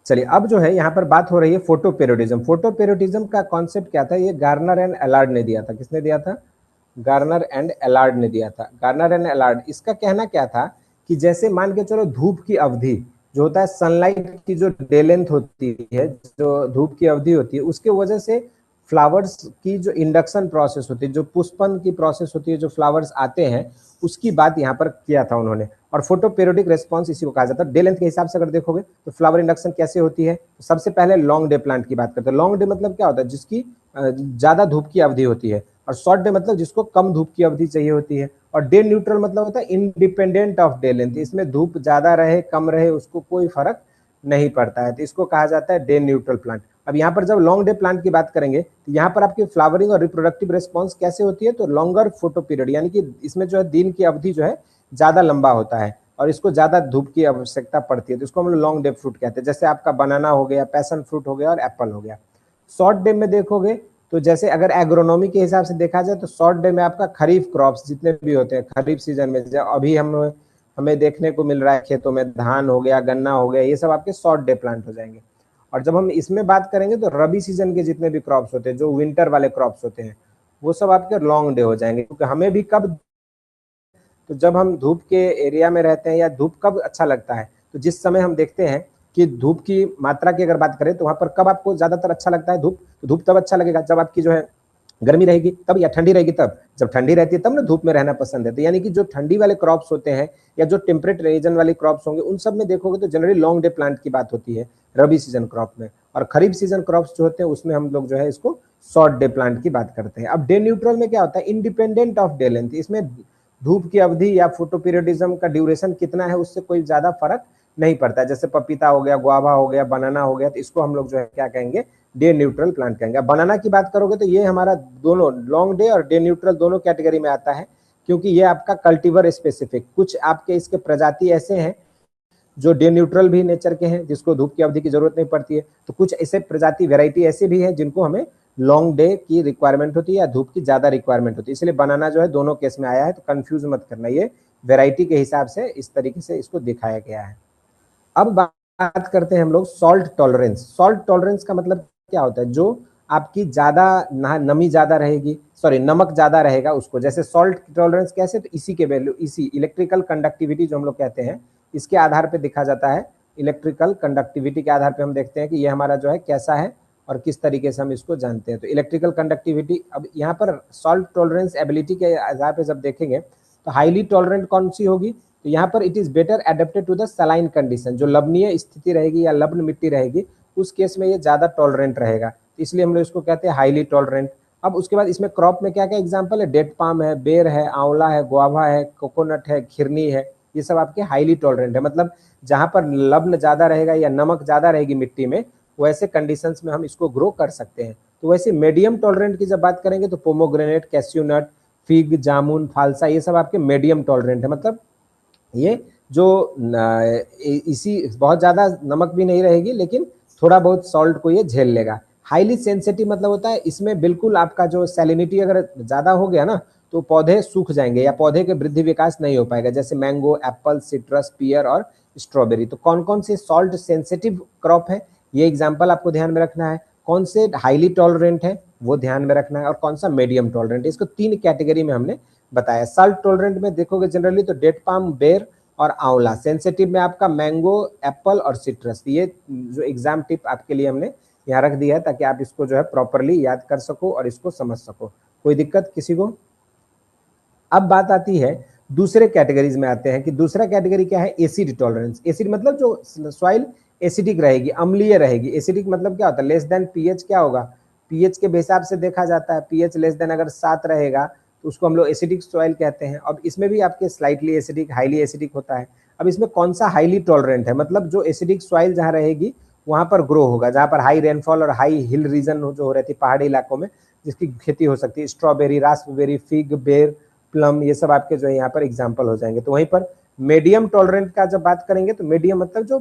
चलिए, अब जो है यहाँ पर बात हो रही है फोटो पेरोडिज्म। फोटो पेरोडिज्म का कॉन्सेप्ट क्या था, ये गार्नर एंड एलार्ड ने दिया था। किसने दिया था, गार्नर एंड एलार्ड ने दिया था। गार्नर एंड एलार्ड, इसका कहना क्या था कि जैसे मान के चलो धूप की अवधि जो होता है, सनलाइट की जो डे लेंथ होती है, जो धूप की अवधि होती है, उसके वजह से फ्लावर्स की जो इंडक्शन प्रोसेस होती है, जो पुष्पन की प्रोसेस होती है, जो फ्लावर्स आते हैं उसकी बात यहाँ पर किया था उन्होंने। और फोटो पीरियोडिक रेस्पॉन्स इसी को कहा जाता है। डे लेंथ के हिसाब से अगर देखोगे तो फ्लावर इंडक्शन कैसे होती है, तो सबसे पहले लॉन्ग डे प्लांट की बात करते हैं। लॉन्ग डे मतलब क्या होता है, जिसकी ज्यादा धूप की अवधि होती है, और शॉर्ट डे मतलब जिसको कम धूप की अवधि चाहिए होती है। और डे न्यूट्रल मतलब होता है इंडिपेंडेंट ऑफ डे लेंथ, इसमें धूप ज्यादा रहे कम रहे उसको कोई फर्क नहीं पड़ता है, तो इसको कहा जाता है डे न्यूट्रल प्लांट। अब यहाँ पर जब लॉन्ग डे प्लांट की बात करेंगे तो यहाँ पर आपकी फ्लावरिंग और रिप्रोडक्टिव रेस्पॉन्स कैसे होती है, तो लॉन्गर फोटो पीरियड, यानी कि इसमें जो है दिन की अवधि जो है ज्यादा लंबा होता है और इसको ज्यादा धूप की आवश्यकता पड़ती है, तो इसको हम लोग लॉन्ग डे फ्रूट कहते हैं। जैसे आपका बनाना हो गया, पैशन फ्रूट हो गया और एप्पल हो गया। शॉर्ट डे में देखोगे तो जैसे अगर एग्रोनॉमी के हिसाब से देखा जाए तो शॉर्ट डे में आपका खरीफ क्रॉप्स जितने भी होते हैं खरीफ सीजन में, अभी हमें देखने को मिल रहा है खेतों में धान हो गया, गन्ना हो गया, ये सब आपके शॉर्ट डे प्लांट हो जाएंगे। और जब हम इसमें बात करेंगे तो रबी सीजन के जितने भी क्रॉप्स होते हैं, जो विंटर वाले क्रॉप्स होते हैं, वो सब आपके लॉन्ग डे हो जाएंगे। क्योंकि हमें भी कब, तो जब हम धूप के एरिया में रहते हैं या धूप कब अच्छा लगता है, तो जिस समय हम देखते हैं कि धूप की मात्रा की अगर बात करें तो वहां पर कब आपको ज्यादातर अच्छा लगता है धूप, तो धूप तब अच्छा लगेगा जब आपकी जो है गर्मी रहेगी तब, या ठंडी रहेगी तब। जब ठंडी रहती है तब ना धूप में रहना पसंद है। तो यानी कि जो ठंडी वाले क्रॉप्स होते हैं या जो टेम्परेट रीजन वाले क्रॉप्स होंगे उन सब में देखोगे तो जनरली लॉन्ग डे प्लांट की बात होती है रबी सीजन क्रॉप में। और खरीफ सीजन क्रॉप्स जो होते हैं उसमें हम लोग जो है इसको शॉर्ट डे प्लांट की बात करते हैं। अब डे न्यूट्रल में क्या होता है, इंडिपेंडेंट ऑफ डे लेंथ, इसमें धूप की अवधि या फोटो पीरियडिज्म का ड्यूरेशन कितना है उससे कोई ज्यादा फर्क नहीं पड़ता है। जैसे पपीता हो गया, गुआवा हो गया, बनाना हो गया, तो इसको हम लोग जो है क्या कहेंगे, डे न्यूट्रल प्लांट कहेंगे। बनाना की बात करोगे तो ये हमारा दोनों लॉन्ग डे और डे न्यूट्रल दोनों कैटेगरी में आता है, क्योंकि ये आपका कल्टीवर स्पेसिफिक, कुछ आपके इसके प्रजाति ऐसे हैं जो डे न्यूट्रल भी नेचर के हैं जिसको धूप की अवधि की जरूरत नहीं पड़ती है, तो कुछ ऐसे प्रजाति वेराइटी ऐसे भी है जिनको हमें लॉन्ग डे की रिक्वायरमेंट होती है या धूप की ज्यादा रिक्वायरमेंट होती है। इसलिए बनाना जो है दोनों केस में आया है, तो कंफ्यूज मत करना, ये वेराइटी के हिसाब से इस तरीके से इसको दिखाया गया है। अब बात करते हैं हम लोग सॉल्ट टॉलरेंस। सॉल्ट टॉलरेंस का मतलब क्या होता है, जो आपकी ज्यादा नमी ज्यादा रहेगी, सॉरी नमक ज्यादा रहेगा उसको, जैसे सॉल्ट टॉलरेंस कैसे, तो इसी के वैल्यू, इसी इलेक्ट्रिकल कंडक्टिविटी जो हम लोग कहते हैं इसके आधार पे दिखा जाता है। इलेक्ट्रिकल कंडक्टिविटी के आधार पे हम देखते हैं कि ये हमारा जो है कैसा है और किस तरीके से हम इसको जानते हैं। तो इलेक्ट्रिकल कंडक्टिविटी, अब यहाँ पर सॉल्ट टॉलरेंस एबिलिटी के आधार पे जब देखेंगे तो हाईली टॉलरेंट कौन सी होगी, तो यहाँ पर it is better adapted to the saline condition, जो लवणीय स्थिति रहेगी या लवण मिट्टी रहेगी उस केस में ये ज्यादा टॉलरेंट रहेगा, इसलिए हम लोग इसको कहते हैं हाईली टॉलरेंट। अब उसके बाद इसमें क्रॉप में क्या क्या एग्जांपल है, डेट पाम है, बेर है, आंवला है, गुआवा है, कोकोनट है, खिरनी है, ये सब आपके हाईली टॉलरेंट है। मतलब जहां पर लवण ज्यादा रहेगा या नमक ज्यादा रहेगी मिट्टी में, वैसे कंडीशंस में हम इसको ग्रो कर सकते हैं। तो वैसे मीडियम टॉलरेंट की जब बात करेंगे तो पोमोग्रेनेट, कैस्यूनट, फिग, जामुन, फालसा, ये सब आपके मीडियम टॉलरेंट है। मतलब ये जो इसी बहुत ज्यादा नमक भी नहीं रहेगी लेकिन थोड़ा बहुत सॉल्ट को ये झेल लेगा। हाईली सेंसिटिव मतलब होता है इसमें बिल्कुल आपका जो सैलिनिटी अगर ज्यादा हो गया ना तो पौधे सूख जाएंगे या पौधे के वृद्धि विकास नहीं हो पाएगा, जैसे मैंगो, एप्पल, सिट्रस, पियर और स्ट्रॉबेरी। तो कौन कौन से सॉल्ट सेंसिटिव क्रॉप है ये एग्जाम्पल आपको ध्यान में रखना है, कौन से हाईली टॉलरेंट है वो ध्यान में रखना है, और कौन सा मीडियम टॉलरेंट है। इसको तीन कैटेगरी में हमने बताया। सॉल्ट टॉलरेंट में देखोगे जनरली तो डेट पाम, बेर और आंवला। सेंसिटिव में आपका मैंगो, एप्पल और सिट्रस। ये जो एग्जाम टिप आपके लिए हमने यहाँ रख दिया है ताकि आप इसको जो है प्रॉपरली याद कर सको और इसको समझ सको। कोई दिक्कत किसी को? अब बात आती है दूसरे कैटेगरीज में आते हैं कि दूसरा कैटेगरी क्या है, एसिड टॉलरेंस। एसिड मतलब जो सॉइल एसिडिक रहेगी, अम्लीय रहेगी। एसिडिक मतलब क्या होता है, लेस देन पीएच क्या होगा, पीएच के हिसाब से देखा जाता है, पीएच लेस देन अगर 7 रहेगा तो उसको हम लोग एसिडिक सॉइल कहते हैं। अब इसमें भी आपके स्लाइटली एसिडिक, हाईली एसिडिक होता है। अब इसमें कौन सा हाईली टॉलरेंट है, मतलब जो एसिडिक सॉइल जहाँ रहेगी वहां पर ग्रो होगा, जहां पर हाई रेनफॉल और हाई हिल रीजन जो हो रहती है पहाड़ी इलाकों में जिसकी खेती हो सकती है। स्ट्रॉबेरी, रास्पबेरी, फिग, बेर, प्लम, ये सब आपके जो है यहाँ पर एग्जाम्पल हो जाएंगे। तो वहीं पर मीडियम टॉलरेंट का जब बात करेंगे तो मीडियम मतलब जो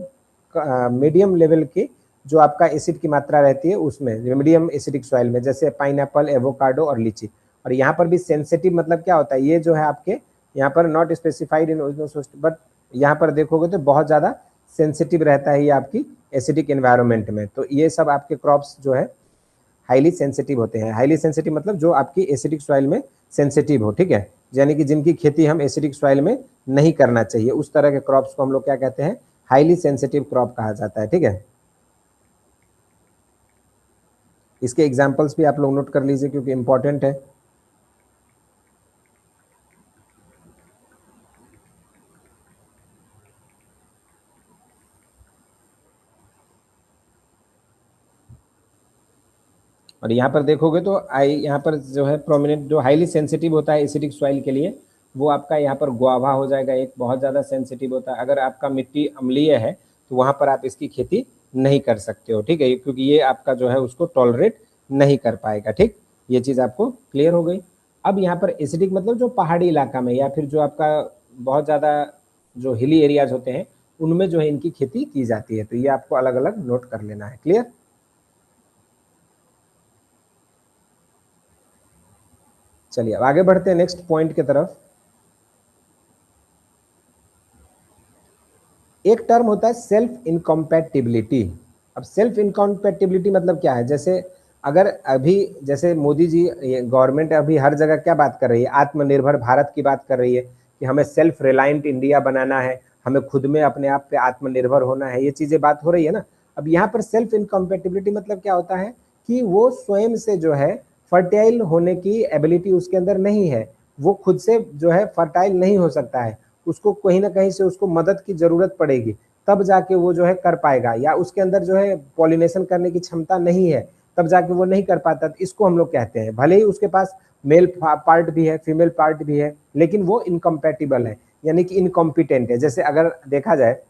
मीडियम लेवल की जो आपका एसिड की मात्रा रहती है उसमें, मीडियम एसिडिक सॉइल में, जैसे पाइनएप्पल, एवोकाडो और लीची। और यहाँ पर भी सेंसिटिव मतलब क्या होता है, ये जो है आपके यहाँ पर not specified in original source, but यहाँ पर देखोगे तो बहुत ज्यादा सेंसिटिव रहता है ये आपकी एसिडिक एनवायरमेंट में। तो ये सब आपके क्रॉप्स जो है हाईली सेंसिटिव होते हैं। हाईली सेंसिटिव मतलब जो आपकी एसिडिक सॉइल में सेंसिटिव हो, ठीक है, यानी कि जिनकी खेती हम एसिडिक सॉइल में नहीं करना चाहिए, उस तरह के क्रॉप्स को हम लोग क्या कहते हैं, हाईली सेंसिटिव क्रॉप कहा जाता है। ठीक है, इसके एग्जाम्पल्स भी आप लोग नोट कर लीजिए क्योंकि इंपॉर्टेंट है। और यहाँ पर देखोगे तो यहाँ पर जो है प्रोमिनेंट जो हाईली सेंसिटिव होता है एसिडिक सॉइल के लिए, वो आपका यहाँ पर गुआवा हो जाएगा, एक बहुत ज़्यादा सेंसिटिव होता है। अगर आपका मिट्टी अम्लीय है तो वहाँ पर आप इसकी खेती नहीं कर सकते हो, ठीक है, क्योंकि ये आपका जो है उसको टॉलरेट नहीं कर पाएगा। ठीक, ये चीज़ आपको क्लियर हो गई। अब यहाँ पर एसिडिक मतलब जो पहाड़ी इलाका में या फिर जो आपका बहुत ज़्यादा जो हिली एरियाज होते हैं उनमें जो है इनकी खेती की जाती है, तो ये आपको अलग अलग नोट कर लेना है। क्लियर? चलिए अब आगे बढ़ते हैं नेक्स्ट पॉइंट की तरफ। एक टर्म होता है सेल्फ इनकॉम्पैटिबिलिटी। अब सेल्फ इनकॉम्पैटिबिलिटी मतलब क्या है? जैसे अगर अभी जैसे मोदी जी गवर्नमेंट अभी हर जगह क्या बात कर रही है, आत्मनिर्भर भारत की बात कर रही है कि हमें सेल्फ रिलायंट इंडिया बनाना है, हमें खुद में अपने आप पे आत्मनिर्भर होना है, ये चीजें बात हो रही है ना। अब यहाँ पर सेल्फ इनकॉम्पैटिबिलिटी मतलब क्या होता है कि वो स्वयं से जो है फर्टाइल होने की एबिलिटी उसके अंदर नहीं है, वो खुद से जो है फर्टाइल नहीं हो सकता है, उसको कहीं ना कहीं से उसको मदद की जरूरत पड़ेगी, तब जाके वो जो है कर पाएगा, या उसके अंदर जो है पॉलिनेशन करने की क्षमता नहीं है, तब जाके वो नहीं कर पाता। तो इसको हम लोग कहते हैं, भले ही उसके पास मेल पार्ट भी है फीमेल पार्ट भी है, लेकिन वो इनकम्पैटिबल है, यानी कि इनकॉम्पिटेंट है। जैसे अगर देखा जाए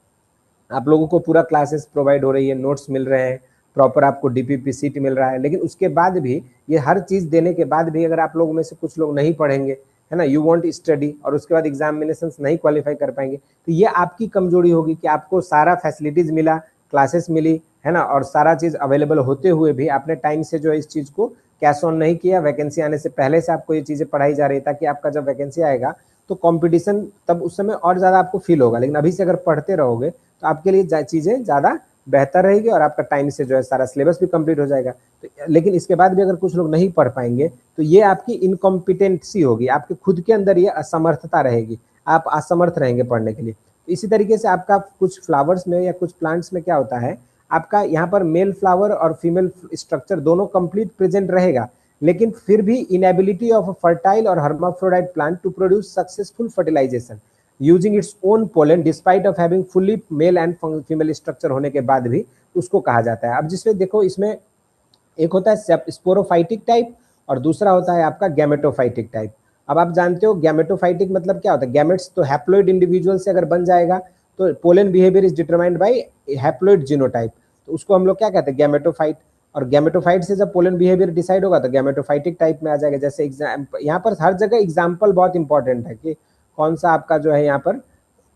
आप लोगों को पूरा क्लासेस प्रोवाइड हो रही है, नोट्स मिल रहे हैं, प्रॉपर आपको डीपीपी सीट मिल रहा है, लेकिन उसके बाद भी ये हर चीज देने के बाद भी अगर आप लोगों में से कुछ लोग नहीं पढ़ेंगे, है ना, यू वांट स्टडी, और उसके बाद एग्जामिनेशन नहीं क्वालिफाई कर पाएंगे, तो ये आपकी कमजोरी होगी कि आपको सारा फैसिलिटीज मिला, क्लासेस मिली, है ना, और सारा चीज अवेलेबल होते हुए भी आपने टाइम से जो है इस चीज को कैश ऑन नहीं किया, वैकेंसी आने से पहले से आपको ये चीजें पढ़ाई जा रही है, ताकि आपका जब वैकेंसी आएगा तो कंपटीशन तब उस समय और ज्यादा आपको फील होगा। लेकिन अभी से अगर पढ़ते रहोगे तो आपके लिए चीजें ज्यादा बेहतर रहेगी और आपका टाइम से जो है सारा सिलेबस भी कंप्लीट हो जाएगा। तो लेकिन इसके बाद भी अगर कुछ लोग नहीं पढ़ पाएंगे तो ये आपकी इनकॉम्पिटेंसी होगी, आपके खुद के अंदर ये असमर्थता रहेगी, आप असमर्थ रहेंगे पढ़ने के लिए। तो इसी तरीके से आपका कुछ फ्लावर्स में या कुछ प्लांट्स में क्या होता है, आपका यहाँ पर मेल फ्लावर और फीमेल स्ट्रक्चर दोनों कंप्लीट प्रेजेंट रहेगा, लेकिन फिर भी इनएबिलिटी ऑफ अ फर्टाइल और hermaphrodite plant to produce successful fertilization using its own pollen despite of having fully male and female structure होने के बाद भी, उसको कहा जाता है। अब जिसमें देखो इसमें एक होता है स्पोरोफाइटिक टाइप और दूसरा होता है आपका गैमेटोफाइटिक टाइप। अब आप जानते हो गैमेटोफाइटिक मतलब क्या होता है, गैमेट्स तो हैप्लॉइड इंडिविजुअल से अगर बन जाएगा तो pollen behaviour is determined by haploid genotype, तो उसको हम लोग क्या कहते हैं, गैमेटोफाइट। और गैमेटोफाइट से जब पोलन बिहेवियर डिसाइड होगा तो गैमेटोफाइटिक टाइप में आ जाएगा। जैसे यहाँ पर हर जगह एग्जाम्पल बहुत इंपॉर्टेंट है कि कौन सा आपका जो है यहाँ पर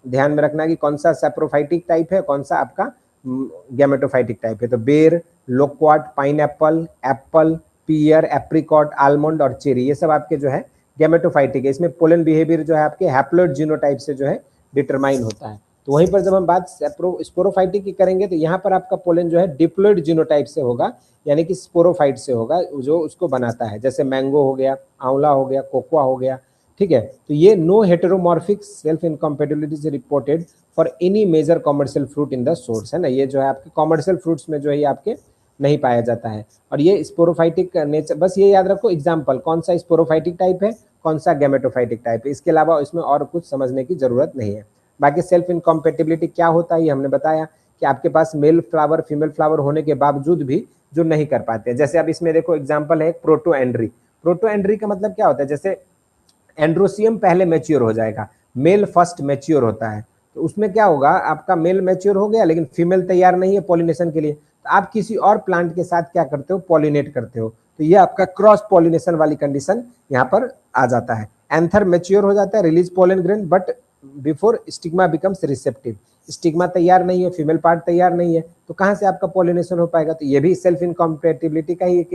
ध्यान में रखना कि कौन सा सेप्रोफाइटिक टाइप है, कौन सा आपका गैमेटोफाइटिक टाइप है। तो बेर, लोक्वाट, पाइन एप्पल, एप्पल, पियर, एप्रिकॉट, आलमंड और चेरी, ये सब आपके जो है गैमेटोफाइटिक है। इसमें पोलन बिहेवियर जो है आपके हैप्लॉइड जीनोटाइप से जो है डिटरमाइन होता है। तो वहीं पर जब हम बात स्पोरोफाइटिक की करेंगे तो यहाँ पर आपका पोलन जो है डिप्लॉइड जीनोटाइप से होगा, यानी कि स्पोरोफाइट से होगा, जो उसको बनाता है। जैसे मैंगो हो गया, आंवला हो गया, कोकोआ हो गया, ठीक है। तो ये no heteromorphic self incompatibility is reported for any major commercial fruit in the source, है ना, ये जो है आपके कॉमर्शियल फ्रूट्स में जो है ये आपके नहीं पाया जाता है। और ये स्पोरोफाइटिक नेचर, बस ये याद रखो एग्जाम्पल कौन सा स्पोरोफाइटिक टाइप है, कौन सा गैमेटोफाइटिक टाइप है, इसके अलावा इसमें और कुछ समझने की जरूरत नहीं है। बाकी सेल्फ इनकॉम्पेटिबिलिटी क्या होता है ये हमने बताया कि आपके पास मेल फ्लावर फीमेल फ्लावर होने के बावजूद भी जो नहीं कर पाते हैं। जैसे अब इसमें देखो एग्जाम्पल है प्रोटो एंड्री। प्रोटो एंड्री का मतलब क्या होता है, जैसे एंड्रोसियम पहले मैच्योर हो जाएगा, मेल फर्स्ट मैच्योर होता है, तो उसमें क्या होगा, आपका मेल मैच्योर हो गया लेकिन फीमेल तैयार नहीं है पॉलिनेशन के लिए, तो आप किसी और प्लांट के साथ क्या करते हो, पॉलिनेट करते हो, तो ये आपका क्रॉस पॉलिनेशन वाली कंडीशन यहाँ पर आ जाता है। एंथर मैच्योर हो जाता है, release pollen grain, but before stigma becomes receptive, stigma तैयार नहीं है, फीमेल पार्ट तैयार नहीं है, तो कहाँ से आपका पॉलिनेशन हो पाएगा, तो ये भी सेल्फ इनकॉम्पेटिबिलिटी का ही एक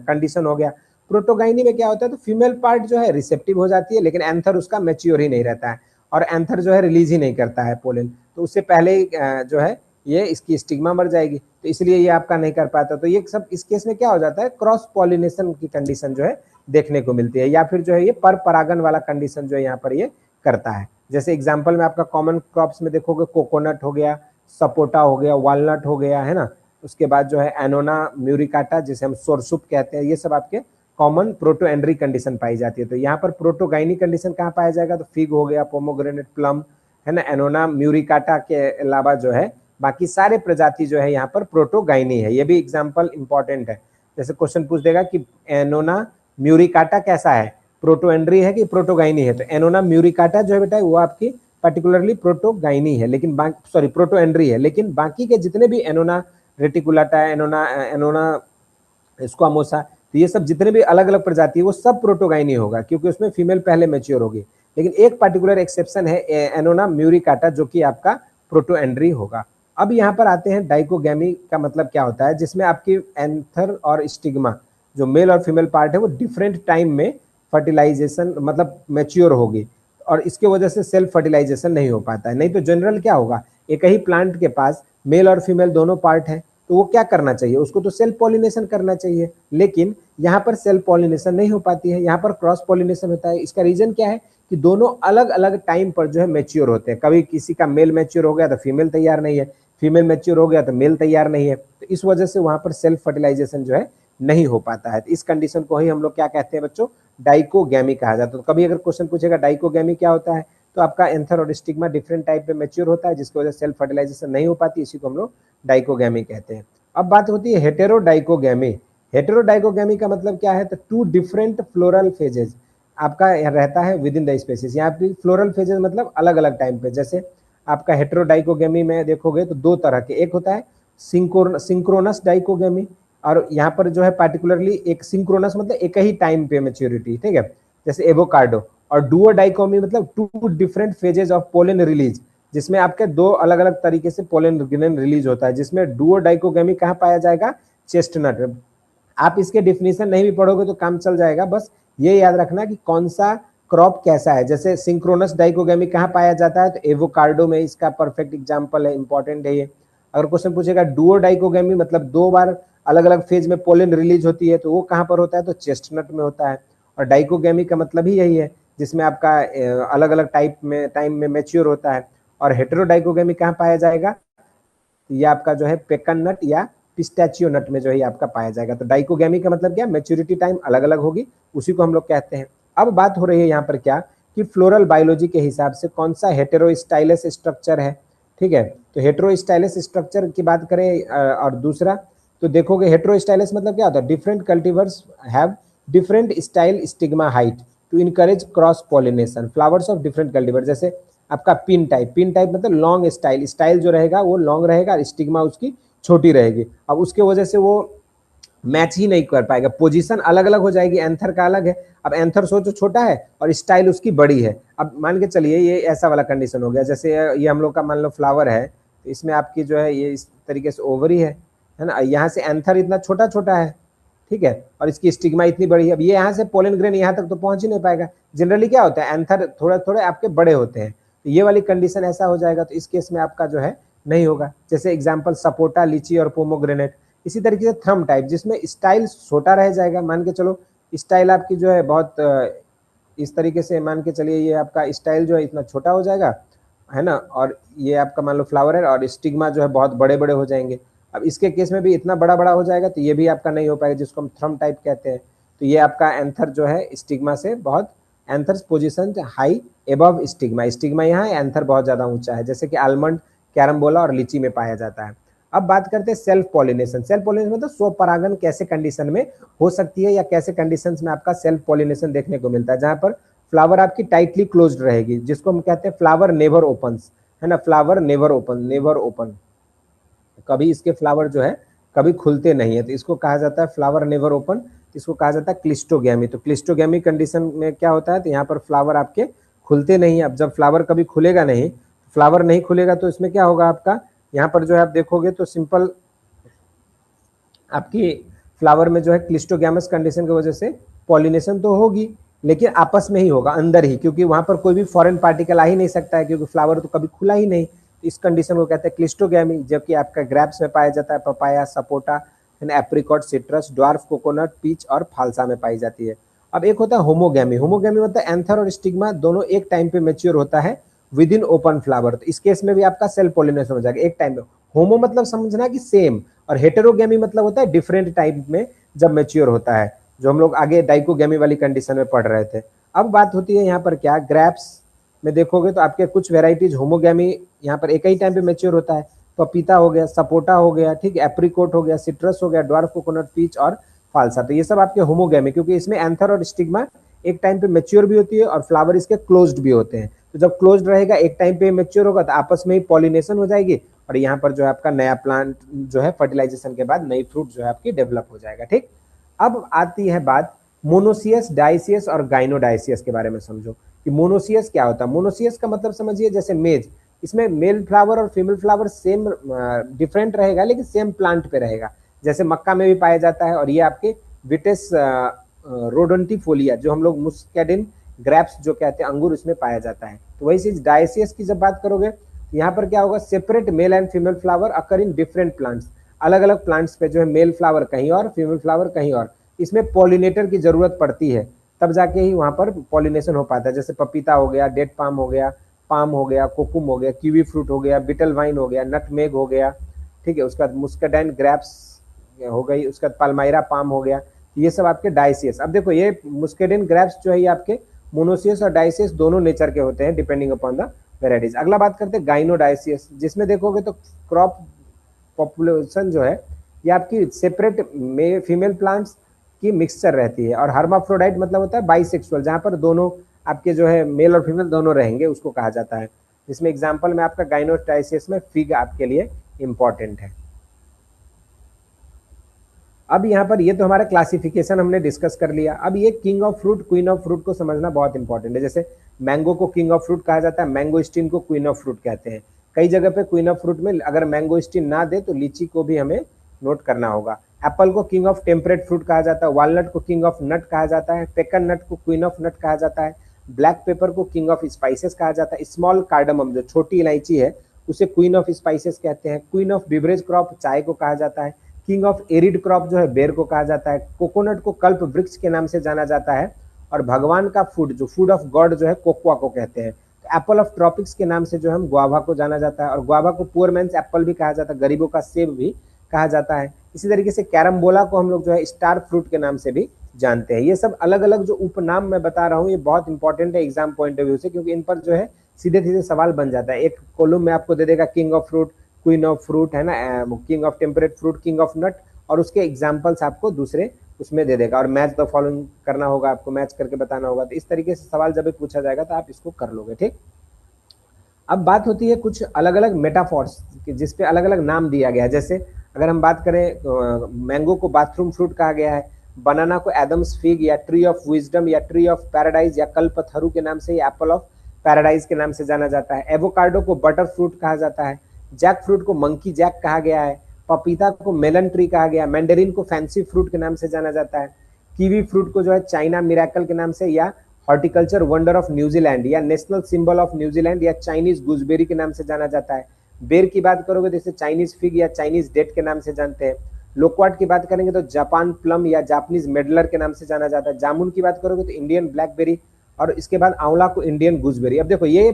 कंडीशन हो गया। प्रोटोगाइनी में क्या होता है, तो फीमेल पार्ट जो है रिसेप्टिव हो जाती है, लेकिन एंथर उसका मैच्योर ही नहीं रहता है, और एंथर जो है रिलीज ही नहीं करता है पोलन, तो उससे पहले ही जो है ये इसकी स्टिग्मा मर जाएगी, तो इसलिए ये आपका नहीं कर पाता। तो ये सब इस केस में क्या हो जाता है, क्रॉस पॉलिनेशन की कंडीशन जो है देखने को मिलती है, या फिर जो है ये पर परागन वाला कंडीशन जो है यहाँ पर ये करता है। जैसे एग्जाम्पल में आपका कॉमन क्रॉप्स में देखोगे कोकोनट हो गया, सपोटा हो गया, वालनट हो गया, है ना, उसके बाद जो है एनोना म्यूरिकाटा जिसे हम सोरसुप कहते हैं, ये सब आपके कॉमन प्रोटोएंड्री कंडीशन पाई जाती है। तो यहाँ पर प्रोटोगाइनी कंडीशन कहाँ पाया जाएगा, तो फिग हो गया, पोमोग्रेनेट, प्लम, है ना, एनोना म्यूरिकाटा के अलावा जो है बाकी सारे प्रजाति जो है यहाँ पर प्रोटोगाइनी है। ये भी एग्जाम्पल इंपॉर्टेंट है, जैसे क्वेश्चन पूछ देगा कि एनोना म्यूरिकाटा कैसा है, प्रोटोएंड्री है कि प्रोटोगाइनी है, तो एनोना म्यूरिकाटा जो है बेटा वो आपकी पर्टिकुलरली प्रोटोगाइनी है, लेकिन सॉरी प्रोटोएंड्री है, लेकिन बाकी के जितने भी एनोना रेटिकुलाटा, एनोना स्क्वामोसा, तो ये सब जितने भी अलग अलग प्रजाति है वो सब प्रोटोगाइनी होगा, क्योंकि उसमें फीमेल पहले मैच्योर होगी। लेकिन एक पर्टिकुलर एक्सेप्शन है एनोना म्यूरिकाटा, जो कि आपका प्रोटोएंड्री होगा। अब यहाँ पर आते हैं डाइकोगैमी का मतलब क्या होता है, जिसमें आपकी एंथर और स्टिग्मा जो मेल और फीमेल पार्ट है वो डिफरेंट टाइम में फर्टिलाइजेशन मतलब मैच्योर होगी, और इसके वजह से सेल्फ फर्टिलाइजेशन नहीं हो पाता है। नहीं तो जनरल क्या होगा, एक ही प्लांट के पास मेल और फीमेल दोनों पार्ट है, तो वो क्या करना चाहिए, उसको तो सेल्फ पॉलिनेशन करना चाहिए, लेकिन यहाँ पर सेल्फ पॉलिनेशन नहीं हो पाती है, यहाँ पर क्रॉस पॉलिनेशन होता है। इसका रीजन क्या है कि दोनों अलग अलग टाइम पर जो है मैच्योर होते हैं। कभी किसी का मेल मैच्योर हो गया तो फीमेल तैयार नहीं है, फीमेल मैच्योर हो गया तो मेल तैयार नहीं है, तो इस वजह से वहां पर सेल्फ फर्टिलाइजेशन जो है नहीं हो पाता है। तो इस कंडीशन को ही हम लोग क्या कहते हैं बच्चों, डाइकोगैमी कहा जाता है। तो कभी अगर क्वेश्चन पूछेगा डाइकोगैमी क्या होता है, तो आपका एंथर और स्टिग्मा डिफरेंट टाइप पे मैच्योर होता है, जिसकी वजह से सेल्फ फर्टिलाइजेशन नहीं हो पाती, इसी को हम लोग डाइकोगैमी कहते हैं। अब बात होती है हेटेरोडाइकोगैमी। हेटेरोडाइकोगैमी का मतलब क्या है, तो टू डिफरेंट फ्लोरल फेजेज आपका रहता है विद इन द स्पेसिस। यहाँ पे फ्लोरल फेजेज मतलब अलग अलग टाइम पे, जैसे आपका हेटेरोडाइकोगैमी में देखोगे तो दो तरह के, एक होता है सिंक्रोनस डाइकोगैमी, और यहाँ पर जो है पार्टिकुलरली एक सिंक्रोनस मतलब एक ही टाइम पे मैच्योरिटी, ठीक है, जैसे एवोकार्डो, और डुओ डाइकोमी मतलब two different phases of pollen release, जिसमें आपके दो अलग अलग तरीके से पोलन ग्रेन रिलीज होता है, जिसमें डुओ डाइकोगैमी कहाँ पाया जाएगा, चेस्टनट में। आप इसके डिफिनेशन नहीं भी पढ़ोगे तो काम चल जाएगा, बस ये याद रखना कि कौन सा क्रॉप कैसा है। जैसे सिंक्रोनस डाइकोगैमी कहाँ पाया जाता है, तो एवोकार्डो में इसका परफेक्ट एग्जाम्पल है, इंपॉर्टेंट है ये। अगर क्वेश्चन पूछेगा डुओ डाइकोगैमी मतलब दो बार अलग अलग फेज में पोलन रिलीज होती है, तो वो कहाँ पर होता है, तो चेस्टनट में होता है। और डाइकोगैमी का मतलब ही यही है, जिसमें आपका अलग अलग टाइम में मैच्योर होता है। और हेटेरोडाइकोगैमी कहाँ पाया जाएगा, ये आपका जो है पेकन नट या पिस्टैचियो नट में जो है आपका पाया जाएगा। तो डाइकोगैमी का मतलब क्या, मैच्योरिटी टाइम अलग अलग होगी, उसी को हम लोग कहते हैं। अब बात हो रही है यहाँ पर क्या, कि फ्लोरल बायोलॉजी के हिसाब से कौन सा हेटेरोस्टाइलस स्ट्रक्चर है, ठीक है। तो हेटेरोस्टाइलस स्ट्रक्चर की बात करें, और दूसरा तो देखोगे हेटेरोस्टाइलस मतलब क्या होता है, different cultivars have different style stigma height to encourage cross pollination flowers of different cultivar. जैसे आपका पिन टाइप मतलब लॉन्ग स्टाइल जो रहेगा वो लॉन्ग रहेगा, स्टिग्मा उसकी छोटी रहेगी। अब उसके वजह से वो मैच ही नहीं कर पाएगा, पोजीशन अलग अलग हो जाएगी, एंथर का अलग है। अब एंथर सोचो छोटा है और स्टाइल उसकी बड़ी है। अब मान के चलिए ये ऐसा वाला कंडीशन हो गया, जैसे ये हम लोग का मान लो फ्लावर है, तो इसमें आपकी जो है ये इस तरीके से ओवरी है ना, यहाँ से एंथर इतना छोटा छोटा है, ठीक है, और इसकी स्टिग्मा इतनी बड़ी है। अब ये यहाँ से पोलन ग्रेन यहाँ तक तो पहुंच ही नहीं पाएगा। जनरली क्या होता है, एंथर थोड़ा थोड़े आपके बड़े होते हैं, तो ये वाली कंडीशन ऐसा हो जाएगा, तो इस केस में आपका जो है नहीं होगा। जैसे एग्जाम्पल सपोटा, लीची और पोमोग्रेनेट। इसी तरीके से थ्रम टाइप जिसमें स्टाइल छोटा रह जाएगा, मान के चलो स्टाइल आपकी जो है बहुत इस तरीके से मान के चलिए, ये आपका स्टाइल जो है इतना छोटा हो जाएगा, है ना, और ये आपका मान लो फ्लावर है और स्टिग्मा जो है बहुत बड़े बड़े हो जाएंगे। अब इसके केस में भी इतना बड़ा बड़ा हो जाएगा, तो ये भी आपका नहीं हो पाएगा, जिसको हम थ्रम टाइप कहते हैं। तो ये आपका एंथर जो है स्टिग्मा से बहुत, anthers position high above stigma, stigma यहाँ है, एंथर बहुत ज्यादा ऊंचा है, जैसे कि आलमंड, कैरम्बोला और लीची में पाया जाता है। अब बात करते हैं सेल्फ पॉलिनेशन। सेल्फ पॉलिनेशन मतलब स्वपरागन कैसे कंडीशन में हो सकती है, या कैसे कंडीशंस में आपका सेल्फ पॉलिनेशन देखने को मिलता है, जहां पर फ्लावर आपकी टाइटली क्लोज्ड रहेगी, जिसको हम कहते हैं फ्लावर नेवर ओपन्स, है ना, फ्लावर नेवर ओपन, कभी इसके फ्लावर जो है कभी खुलते नहीं है, तो इसको कहा जाता है फ्लावर नेवर ओपन, इसको कहा जाता है क्लिस्टोगैमी। तो क्लिस्टोगैमी कंडीशन में क्या होता है, तो यहाँ पर फ्लावर आपके खुलते नहीं है। अब जब फ्लावर कभी खुलेगा नहीं, फ्लावर नहीं खुलेगा, तो इसमें क्या होगा आपका, यहाँ पर जो है आप देखोगे तो सिंपल आपकी फ्लावर में जो है क्लिस्टोगैमस कंडीशन की वजह से पॉलिनेशन तो होगी, लेकिन आपस में ही होगा, अंदर ही, क्योंकि वहां पर कोई भी फॉरेन पार्टिकल आ ही नहीं सकता है, क्योंकि फ्लावर तो कभी खुला ही नहीं। इस कंडीशन को कहते हैं क्लिस्टोगैमी। जबकि आपका ग्रेप्स में पाया जाता है, papaya, sapota, apricot, citrus, dwarf coconut, peach और फालसा में पाई जाती है। अब एक होता है होमोगैमी। होमोगैमी मतलब एंथर और स्टिग्मा दोनों एक टाइम पे मेच्योर होता है विद इन ओपन फ्लावर। तो इस केस में भी आपका सेल्फ पॉलिनेशन हो जाएगा एक टाइम पे। होमो मतलब समझना कि सेम, और हेटेरोगेमी मतलब होता है डिफरेंट टाइप में जब मैच्योर होता है, जो हम लोग आगे डाइकोगेमी वाली कंडीशन में पढ़ रहे थे। अब बात होती है यहाँ पर क्या, ग्रेप्स में देखोगे तो आपके कुछ वेराइटीज होमोगेमी यहाँ पर एक ही टाइम पे मैच्योर होता है, पपीता हो गया, सपोटा हो गया, ठीक, एप्रिकोट हो गया, सिट्रस हो गया, ड्वार्फ कोकोनट, पीच और फालसा। तो ये सब आपके होमोगेमी, क्योंकि इसमें एंथर और स्टिग्मा एक टाइम पे मैच्योर भी होती है और फ्लावर इसके क्लोज्ड भी होते हैं। तो जब क्लोज्ड रहेगा एक टाइम पे मैच्योर होगा तो आपस में ही पॉलिनेशन हो जाएगी और यहाँ पर जो है आपका नया प्लांट जो है फर्टिलाइजेशन के बाद नई फ्रूट जो है आपकी डेवलप हो जाएगा। ठीक, अब आती है बात मोनोसियस, डाइसियस और गाइनोडाइसियस के बारे में। समझो कि मोनोसियस क्या होता है। मोनोसियस का मतलब समझिए जैसे मेज, इसमें मेल फ्लावर और फीमेल फ्लावर सेम डिफरेंट रहेगा लेकिन सेम प्लांट पे रहेगा, जैसे मक्का में भी पाया जाता है। और ये आपके विटेस रोडोंटिफोलिया जो हम लोग मुस्कैडिन ग्रेप्स जो कहते हैं अंगूर, इसमें पाया जाता है। तो वही चीज डाइसियस की जब बात करोगे तो यहाँ पर क्या होगा, separate mail and female flower occur in different plants, अलग अलग प्लांट्स पे जो है मेल फ्लावर कहीं और फीमेल फ्लावर कहीं और। इसमें पॉलिनेटर की जरूरत पड़ती है तब जाके ही वहां पर पॉलिनेशन हो पाता है, जैसे पपीता हो गया, डेट पाम हो गया, कोकुम हो गया, कीवी फ्रूट हो गया, बिटल वाइन हो गया, नटमेग हो गया, ठीक है, उसके बाद मुस्कडाइन ग्रेप्स हो गई, उसके बाद पाल्माइरा पाम हो गया। ये सब आपके डाइसियस। अब देखो ये मुस्केडिन ग्रेप्स जो है ये आपके मोनोसियस और डाइसियस दोनों नेचर के होते हैं डिपेंडिंग अपॉन द वेराइटीज। अगला बात करते हैं गाइनोडाइसियस, जिसमें देखोगे तो क्रॉप पॉपुलेशन जो है ये आपकी सेपरेट फीमेल प्लांट्स की मिक्सचर रहती है। और हर्माफ्रोडाइट मतलब होता है बाइसेक्सुअल, जहां पर दोनों आपके जो है मेल और फीमेल दोनों रहेंगे, उसको कहा जाता है। जिसमें एग्जांपल में आपका गाइनोडाइसियस में फिग आपके लिए इंपॉर्टेंट है। अब यहाँ पर ये तो हमारा क्लासिफिकेशन हमने डिस्कस कर लिया। अब ये king of fruit, queen of fruit को समझना बहुत इंपॉर्टेंट है। जैसे मैंगो को किंग ऑफ फ्रूट कहा जाता है, मैंगो स्टीन को क्वीन ऑफ फ्रूट कहते हैं। कई जगह पे क्वीन ऑफ फ्रूट में अगर मैंगो स्टीन ना दे तो लीची को भी हमें नोट करना होगा। एप्पल को किंग ऑफ टेम्परेट फ्रूट कहा जाता है, वॉलनट को किंग ऑफ नट कहा जाता है, पेकन नट को क्वीन ऑफ नट कहा जाता है, ब्लैक पेपर को किंग ऑफ स्पाइसेस कहा जाता है, स्मॉल कार्डमम जो छोटी इलायची है उसे क्वीन ऑफ स्पाइसेस कहते हैं, क्वीन ऑफ बिवरेज क्रॉप चाय को कहा जाता है, किंग ऑफ एरिड क्रॉप जो है बेर को कहा जाता है, कोकोनट को कल्प वृक्ष के नाम से जाना जाता है, और भगवान का फूड जो फूड ऑफ गॉड जो है कोकोआ को कहते हैं। तो एप्पल ऑफ ट्रॉपिक्स के नाम से जो हम गुआवा को जाना जाता है, और गुआवा को पुअर मैन्स एप्पल भी कहा जाता है, गरीबों का सेब भी कहा जाता है। इसी तरीके से कैरम्बोला को हम लोग जो है स्टार फ्रूट के नाम से भी जानते हैं। ये सब अलग अलग जो उपनाम मैं बता रहा हूँ ये बहुत इंपॉर्टेंट है एग्जाम पॉइंट ऑफ व्यू से, क्योंकि इन पर जो है सीधे सीधे सवाल बन जाता है। एक कॉलम में आपको दे देगा king of fruit, queen of fruit है ना, king of temperate fruit, king of nut, और उसके एग्जाम्पल्स आपको दूसरे उसमें दे देगा, और मैच द फॉलोइंग करना होगा, आपको मैच करके बताना होगा। तो इस तरीके से सवाल जब भी पूछा जाएगा तो आप इसको कर लोगे। ठीक, अब बात होती है कुछ अलग अलग मेटाफॉर्स जिसपे अलग अलग नाम दिया गया है। जैसे अगर हम बात करें मैंगो को बाथरूम फ्रूट कहा गया है, बनाना को एडम्स फिग या ट्री ऑफ विजडम या ट्री ऑफ पैराडाइज या कल्पथरु के नाम से, या एप्पल ऑफ पैराडाइज के नाम से जाना जाता है। एवोकाडो को बटर फ्रूट कहा जाता है, जैक फ्रूट को मंकी जैक कहा गया है, पपीता को मेलन ट्री कहा गया, मैंडेरिन को फैंसी फ्रूट के नाम से जाना जाता है, कीवी फ्रूट को जो है चाइना मिराकल के नाम से, या हॉर्टिकल्चर वंडर ऑफ न्यूजीलैंड या नेशनल सिंबल ऑफ न्यूजीलैंड या चाइनीज गूसबेरी के नाम से जाना जाता है। बेर की बात करोगे तो इसे चाइनीज फिग या चाइनीज डेट के नाम से जानते हैं। लोकवाट की बात करेंगे तो जापान प्लम या जापानीज मेडलर के नाम से जाना जाता है। जामुन की बात करोगे तो इंडियन ब्लैकबेरी, और इसके बाद आंवला को इंडियन गूसबेरी। अब देखो ये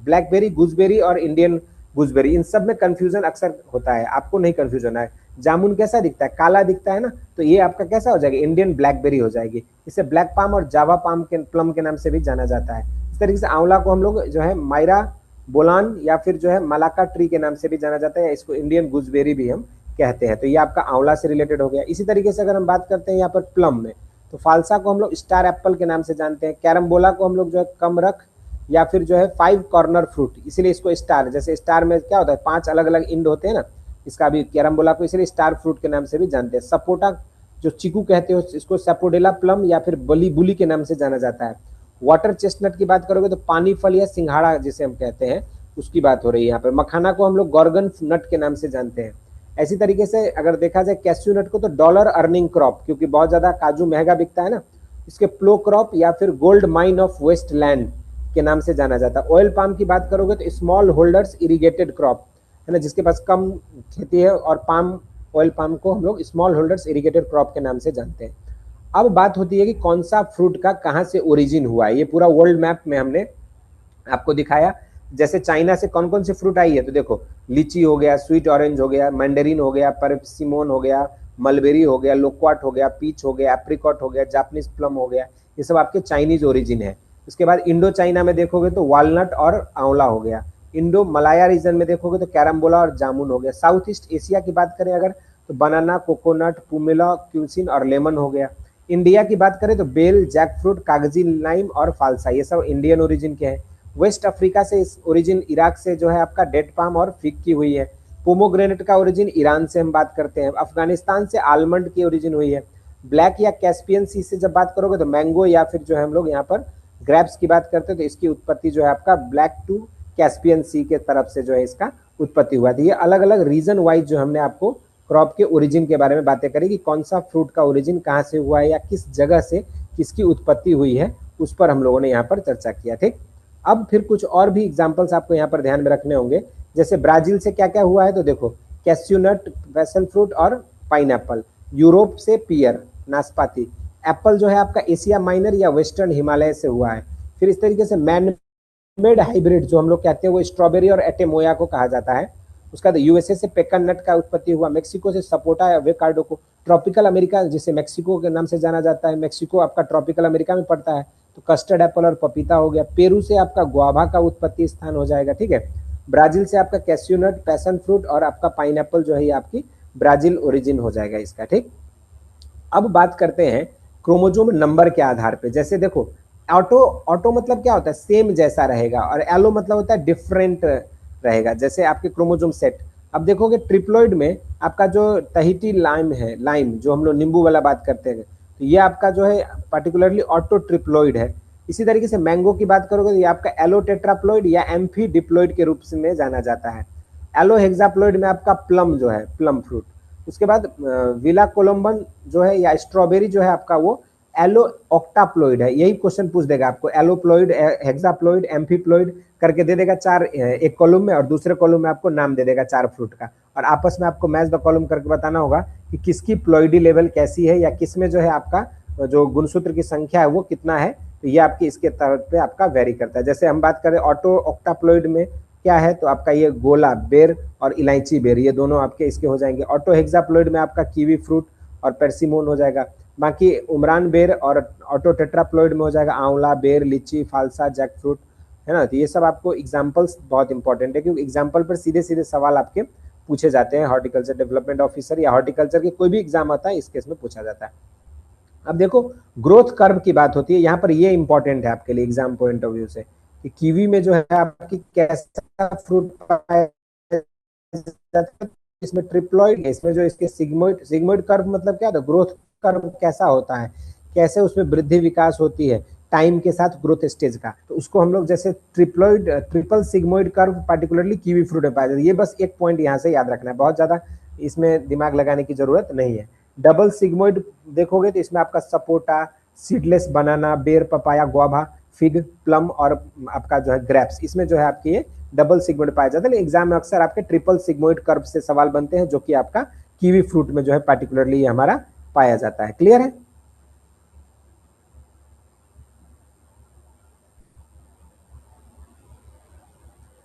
ब्लैकबेरी, गूसबेरी और इंडियन गूसबेरी इन सब में कंफ्यूजन अक्सर होता है, आपको नहीं कंफ्यूजन होना है। जामुन कैसा दिखता है, काला दिखता है ना, तो ये आपका कैसा हो जाएगा, इंडियन ब्लैकबेरी हो जाएगी। इसे ब्लैक पाम और जावा पाम के प्लम के नाम से भी जाना जाता है। इस तरीके से आंवला को हम लोग जो है मायरा बोलान या फिर जो है मलाका ट्री के नाम से भी जाना जाता है, इसको इंडियन गूसबेरी भी हम कहते हैं। तो ये आपका आंवला से रिलेटेड हो गया। इसी तरीके से अगर हम बात करते हैं यहाँ पर प्लम में, तो फालसा को हम लोग स्टार एप्पल के नाम से जानते हैं। कैरम्बोला को हम लोग जो है कमरख या फिर जो है 5 कॉर्नर फ्रूट, इसीलिए इसको स्टार, जैसे स्टार में क्या होता है 5 अलग अलग इंड होते हैं ना, इसका भी कैरम्बोला को इसलिए स्टार फ्रूट के नाम से भी जानते हैं। सपोटा जो चीकू कहते हो इसको सपोडेला प्लम या फिर बली बुली के नाम से जाना जाता है। वाटर चेस्टनट की बात करोगे तो पानी फल या सिंघाड़ा जिसे हम कहते हैं उसकी बात हो रही है यहाँ पर। मखाना को हम लोग गॉर्गन नट के नाम से जानते हैं। ऐसी तरीके से अगर देखा जाए कैश्यू नट को तो डॉलर अर्निंग क्रॉप, क्योंकि बहुत ज्यादा काजू महंगा बिकता है ना, इसके प्लो क्रॉप या फिर गोल्ड माइन ऑफ वेस्टलैंड के नाम से जाना जाता है। ऑयल पाम की बात करोगे तो स्मॉल होल्डर्स इरिगेटेड क्रॉप है ना, जिसके पास कम खेती है, और पाम ऑयल पाम को हम लोग स्मॉल होल्डर्स इरिगेटेड क्रॉप के नाम से जानते हैं। अब बात होती है कि कौन सा फ्रूट का कहाँ से ओरिजिन हुआ है। ये पूरा वर्ल्ड मैप में हमने आपको दिखाया जैसे चाइना से कौन कौन सी फ्रूट आई है, तो देखो लीची हो गया, स्वीट ऑरेंज हो गया, मैंडेरिन हो गया, परसिमोन हो गया, मलबेरी हो गया, लोक्वाट हो गया, पीच हो गया, एप्रिकॉट हो गया, जापानीज प्लम हो गया, ये सब आपके चाइनीज ओरिजिन है। उसके बाद इंडो चाइना में देखोगे तो वालनट और आंवला हो गया। इंडो मलाया रीजन में देखोगे तो कैरम्बोला और जामुन हो गया। साउथ ईस्ट एशिया की बात करें अगर, तो बनाना, कोकोनट, पुमेला, क्यूसिन और लेमन हो गया। इंडिया की बात करें तो बेल, जैक फ्रूट, कागजी लाइम और फालसा, ये सब इंडियन ओरिजिन के हैं। वेस्ट अफ्रीका से इस ओरिजिन इराक से जो है आपका डेट पाम और फिग की हुई है। पोमोग्रेनेट का ओरिजिन ईरान से हम बात करते हैं। अफगानिस्तान से आलमंड की ओरिजिन हुई है। ब्लैक या कैस्पियन सी से जब बात करोगे तो मैंगो या फिर जो है हम लोग यहाँ पर ग्रेप्स की बात करते हैं, तो इसकी उत्पत्ति जो है आपका ब्लैक टू कैस्पियन सी के तरफ से जो है इसका उत्पत्ति हुआ थी। ये अलग अलग रीजन वाइज जो हमने आपको क्रॉप के ओरिजिन के बारे में बातें करी कि कौन सा फ्रूट का ओरिजिन कहाँ से हुआ है या किस जगह से किसकी उत्पत्ति हुई है, उस पर हम लोगों ने यहाँ पर चर्चा किया। ठीक, अब फिर कुछ और भी एग्जाम्पल्स आपको यहाँ पर ध्यान में रखने होंगे। जैसे ब्राजील से क्या क्या हुआ है, तो देखो कैस्यूनट, पैशन फ्रूट और पाइनएप्पल। यूरोप से पियर, नाशपाती। एप्पल जो है आपका एशिया माइनर या वेस्टर्न हिमालय से हुआ है। फिर इस तरीके से मैन मेड हाइब्रिड जो हम लोग कहते हैं वो स्ट्रॉबेरी और एटेमोया को कहा जाता है। उसका यूएसए से पेकन नट का उत्पत्ति हुआ। मेक्सिको से सपोटा या वेकार्डो को। ट्रॉपिकल अमेरिका जिसे मेक्सिको के नाम से जाना जाता है, मेक्सिको आपका ट्रॉपिकल अमेरिका में पड़ता है, तो कस्टर्ड एप्पल और पपीता हो गया। पेरू से आपका गुआवा का उत्पत्ति स्थान हो जाएगा। ठीक है, ब्राजील से आपका कैस्यूनट, पैशन फ्रूट और आपका पाइनएप्पल जो है ये आपकी ब्राजील ओरिजिन हो जाएगा इसका। ठीक, अब बात करते हैं क्रोमोजोम नंबर के आधार पे। जैसे देखो ऑटो, ऑटो मतलब क्या होता है, सेम जैसा रहेगा, और एलो मतलब होता है डिफरेंट रहेगा। जैसे आपके क्रोमोजोम सेट, अब देखोगे ट्रिप्लॉइड में आपका जो तहिटी लाइम है, लाइम जो हम लोग नींबू वाला बात करते हैं, तो ये आपका जो है पर्टिकुलरली ऑटो ट्रिप्लॉइड है। इसी तरीके से मैंगो की बात करोगे तो ये आपका एलो टेट्राप्लॉइड या एम्फी डिप्लॉइड के रूप में जाना जाता है। एलो हेक्साप्लॉइड में आपका प्लम जो है, प्लम फ्रूट। उसके बाद विला कोलम्बन जो है या स्ट्रॉबेरी जो है आपका वो एलो ऑक्टाप्लॉइड है। यही क्वेश्चन पूछ देगा आपको, एलोप्लॉइड, हेक्साप्लॉइड, एम्फीप्लॉइड करके दे देगा चार एक कॉलम में, और दूसरे कॉलम में आपको नाम दे देगा चार फ्रूट का, और आपस में आपको मैच द कॉलम करके बताना होगा कि किसकी प्लॉइडी लेवल कैसी है या किस में जो है आपका जो गुणसूत्र की संख्या है वो कितना है। तो ये आपकी इसके तौर पे आपका वेरी करता है। जैसे हम बात करें ऑटो ऑक्टाप्लॉइड में क्या है, तो आपका ये गोला बेर और इलायची बेर, ये दोनों आपके इसके हो जाएंगे। ऑटो हेक्साप्लॉइड में आपका कीवी फ्रूट और परसिमोन हो जाएगा। बाकी उमरान बेर और ऑटो टेट्राप्लॉइड में हो जाएगा आंवला, बेर, लीची, फालसा, जैक फ्रूट, है ना। तो ये सब आपको एग्जाम्पल्स बहुत इंपॉर्टेंट है, क्योंकि एग्जाम्पल पर सीधे सीधे सवाल आपके पूछे जाते हैं। हॉर्टिकल्चर डेवलपमेंट ऑफिसर या हॉर्टिकल्चर के कोई भी एग्जाम आता है, इस केस में पूछा जाता है। अब देखो ग्रोथ कर्व की बात होती है, यहाँ पर ये इंपॉर्टेंट है आपके लिए एग्जाम पॉइंट ऑफ व्यू से, कि कीवी में जो है आपकी कैसा फ्रूट पाया जाता है। इसमें ट्रिप्लॉइड है, इसमें जो इसके सिग्मोइड, सिग्मोइड कर्व मतलब क्या होता है, ग्रोथ कर्व कैसा होता है, कैसे उसमें वृद्धि विकास होती है टाइम के साथ ग्रोथ स्टेज का, तो उसको हम लोग जैसे triploid, triple sigmoid curve particularly kiwi fruit में पाया जाता है। ये बस एक पॉइंट यहाँ से याद रखना है, बहुत ज्यादा इसमें दिमाग लगाने की जरूरत नहीं है। डबल सिग्मोइड देखोगे तो इसमें आपका सपोटा, सीडलेस बनाना, बेर, पपाया, गुआवा, फिग, प्लम और आपका जो है ग्रेप्स, इसमें जो है आपके ये डबल सिग्मोइड पाया जाता है। एग्जाम में अक्सर आपके ट्रिपल सिग्मोइड कर्व से सवाल बनते हैं, जो कि आपका कीवी फ्रूट में जो है पार्टिकुलरली ये हमारा पाया जाता है। क्लियर है?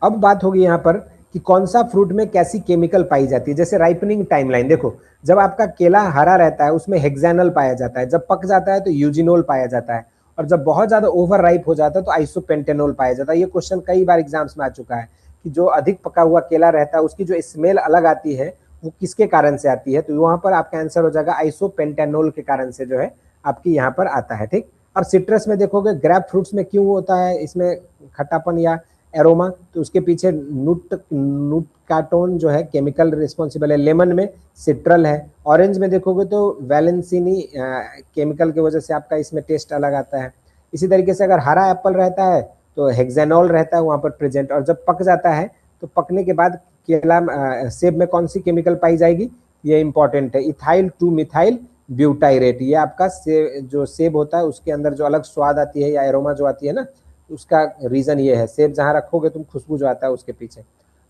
अब बात होगी यहाँ पर कि कौन सा फ्रूट में कैसी केमिकल पाई जाती है। जैसे राइपनिंग टाइमलाइन देखो, जब आपका केला हरा रहता है उसमें हेक्सानल पाया जाता है, जब पक जाता है तो यूजिनोल पाया जाता है, और जब बहुत ज्यादा ओवर राइप हो जाता है तो आइसोपेंटेनोल पाया जाता है। ये क्वेश्चन कई बार एग्जाम्स में आ चुका है कि जो अधिक पका हुआ केला रहता है उसकी जो स्मेल अलग आती है वो किसके कारण से आती है, तो वहां पर आपका आंसर हो जाएगा आइसोपेंटेनोल के कारण से जो है आपकी यहाँ पर आता है। ठीक, अब सिट्रस में देखोगे, ग्रेप फ्रूट्स में क्यों होता है इसमें खट्टापन या एरोमा, तो उसके पीछे नूटकाटोन जो है केमिकल रिस्पॉन्सिबल है। लेमन में सिट्रल है। ऑरेंज में देखोगे तो वैलेंसिनी केमिकल की वजह से आपका इसमें टेस्ट अलग आता है। इसी तरीके से अगर हरा एप्पल रहता है तो हेक्सानॉल रहता है वहां पर प्रेजेंट, और जब पक जाता है तो पकने के बाद केला सेब में कौन सी केमिकल पाई जाएगी, ये इंपॉर्टेंट है, इथाइल टू मिथाइल ब्यूटाइरेट। ये आपका जो सेब होता है उसके अंदर जो अलग स्वाद आती है या एरोमा जो आती है ना, उसका रीजन ये है, सेब जहां रखोगे तुम खुशबू जो आता है उसके पीछे।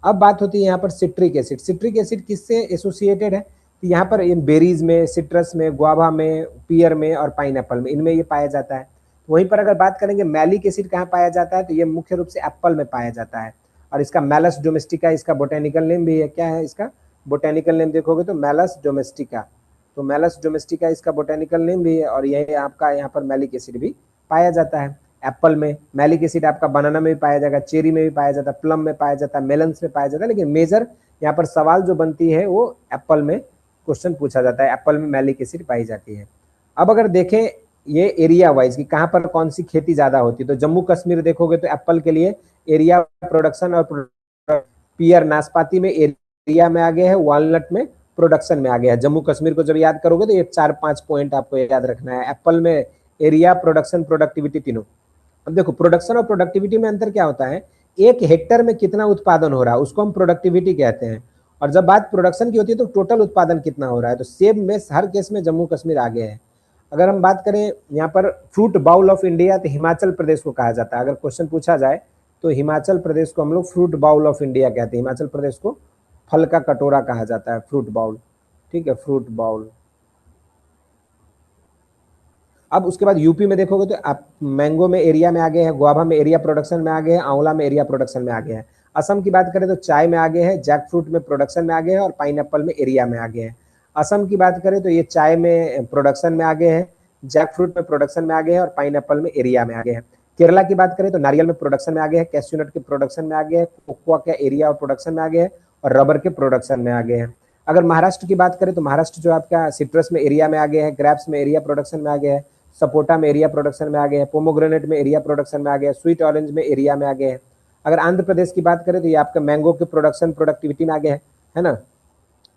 अब बात होती है यहाँ पर सिट्रिक एसिड। सिट्रिक एसिड किससे एसोसिएटेड है, तो यहाँ पर इन बेरीज में, सिट्रस में, गुआवा में, पियर में और पाइनएप्पल में, इनमें ये पाया जाता है। वहीं पर अगर बात करेंगे मैलिक एसिड कहाँ पाया जाता है, तो ये मुख्य रूप से एप्पल में पाया जाता है, और इसका मैलस डोमेस्टिका इसका बोटेनिकल नेम भी है। क्या है इसका बोटेनिकल नेम देखोगे तो मैलस डोमेस्टिका, तो मैलस डोमेस्टिका इसका बोटेनिकल नेम भी है, और यही आपका यहाँ पर मैलिक एसिड भी पाया जाता है। एप्पल में मैलिक एसिड आपका बनाना में भी पाया जाएगा, चेरी में भी पाया जाता है, प्लम में पाया जाता है, मेलन्स में पाया जाता है, लेकिन मेजर यहाँ पर सवाल जो बनती है वो एप्पल में क्वेश्चन पूछा जाता है, एप्पल में मैलिक एसिड पाई जाती है। अब अगर देखें ये एरिया वाइज कि कहाँ पर कौन सी खेती ज्यादा होती है, तो जम्मू कश्मीर देखोगे तो एप्पल के लिए एरिया प्रोडक्शन और पियर नाशपाती में एरिया में आगे है, वॉलनट में प्रोडक्शन में आ गया है। जम्मू कश्मीर को जब याद करोगे तो ये 4-5 पॉइंट आपको याद रखना है। एप्पल में एरिया, प्रोडक्शन, प्रोडक्टिविटी तीनों। अब देखो प्रोडक्शन और प्रोडक्टिविटी में अंतर क्या होता है, एक हेक्टर में कितना उत्पादन हो रहा है उसको हम प्रोडक्टिविटी कहते हैं, और जब बात प्रोडक्शन की होती है तो टोटल उत्पादन कितना हो रहा है। तो सेब में हर केस में जम्मू कश्मीर आगे है। अगर हम बात करें यहाँ पर फ्रूट बाउल ऑफ इंडिया, तो हिमाचल प्रदेश को कहा जाता है। अगर क्वेश्चन पूछा जाए तो हिमाचल प्रदेश को हम लोग फ्रूट बाउल ऑफ इंडिया कहते हैं। हिमाचल प्रदेश को फल का कटोरा कहा जाता है, फ्रूट बाउल। ठीक है, फ्रूट बाउल। अब उसके बाद यूपी में देखोगे तो आप मैंगो में एरिया में आगे है, गुआभा में एरिया प्रोडक्शन में आगे है, आंवला में एरिया प्रोडक्शन में आगे है। असम की बात करें तो चाय में आगे है, जैक फ्रूट में प्रोडक्शन में आगे है, और पाइनएप्पल में एरिया में आगे है। असम की बात करें तो ये चाय में प्रोडक्शन में आगे है, जैक फ्रूट में प्रोडक्शन में आगे है, और पाइनएप्पल में एरिया में आगे है। केरला की बात करें तो नारियल में प्रोडक्शन में आगे है, कैश्यूनट के प्रोडक्शन में आगे है, कोकोआ के एरिया और प्रोडक्शन में आगे है, और रबर के प्रोडक्शन में आगे है। अगर महाराष्ट्र की बात करें तो महाराष्ट्र जो आपका सिट्रस में एरिया में आगे है, ग्रेप्स में एरिया प्रोडक्शन में आगे है, सपोटा में एरिया प्रोडक्शन में आ गए हैं, पोमोग्रेनेट में एरिया प्रोडक्शन में आ गया है, स्वीट ऑरेंज में एरिया में आ गए हैं। अगर आंध्र प्रदेश की बात करें तो ये आपका मैंगो के प्रोडक्शन प्रोडक्टिविटी में आ गया है ना।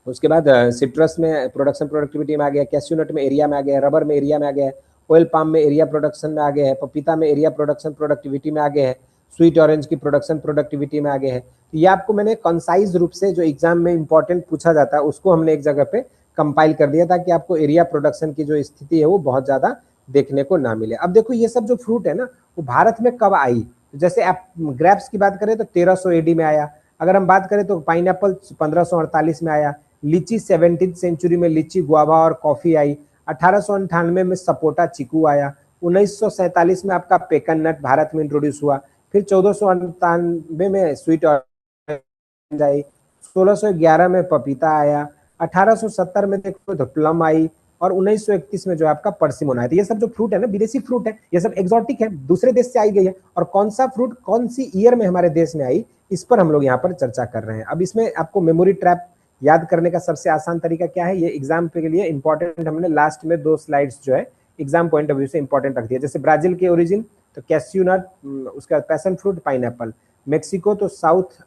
उसके बाद सिट्रस में प्रोडक्शन प्रोडक्टिविटी में आ गया, कैश्यूनट में एरिया में आ गया, रबर में एरिया में आ गया है, ऑयल पाम में एरिया प्रोडक्शन में आ गया है, पपीता में एरिया प्रोडक्शन प्रोडक्टिविटी में आ गया है, स्वीट ऑरेंज की प्रोडक्शन प्रोडक्टिविटी में आ गया है। तो ये आपको मैंने कंसाइज रूप से जो एग्जाम में इंपॉर्टेंट पूछा जाता है उसको हमने एक जगह पे कंपाइल कर दिया ताकि आपको एरिया प्रोडक्शन की जो स्थिति है वो बहुत ज्यादा देखने को ना मिले। अब देखो ये सब जो फ्रूट है ना वो भारत में कब आई, जैसे आप ग्रेप्स की बात करें तो 1300 एडी में आया। अगर हम बात करें तो पाइनएप्पल 1548 में आया, लीची 17th सेंचुरी में लीची, गुआवा और कॉफी आई, 1898 में सपोटा चीकू आया, 1947 में आपका पेकन नट भारत में इंट्रोड्यूस हुआ, फिर 1498 में स्वीट ऑरेंज आई, 1611 में पपीता आया, 1870 में देखो तो प्लम आई, और 1931 में जो आपका परसिमोन आया। तो ये सब जो फ्रूट है ना विदेशी फ्रूट है, ये सब एक्सोटिक है, दूसरे देश से आई गई है, और कौन सा फ्रूट कौन सी ईयर में हमारे देश में आई इस पर हम लोग यहाँ पर चर्चा कर रहे हैं। अब इसमें आपको मेमोरी ट्रैप याद करने का सबसे आसान तरीका क्या है, ये एग्जाम के लिए इंपॉर्टेंट हमने लास्ट में 2 स्लाइड्स जो है एग्जाम पॉइंट ऑफ व्यू से इंपॉर्टेंट रख दिया। जैसे ब्राजील के ओरिजिन तो कैस्यू नट, उसका पैशन फ्रूट पाइनएप्पल, मेक्सिको तो साउथ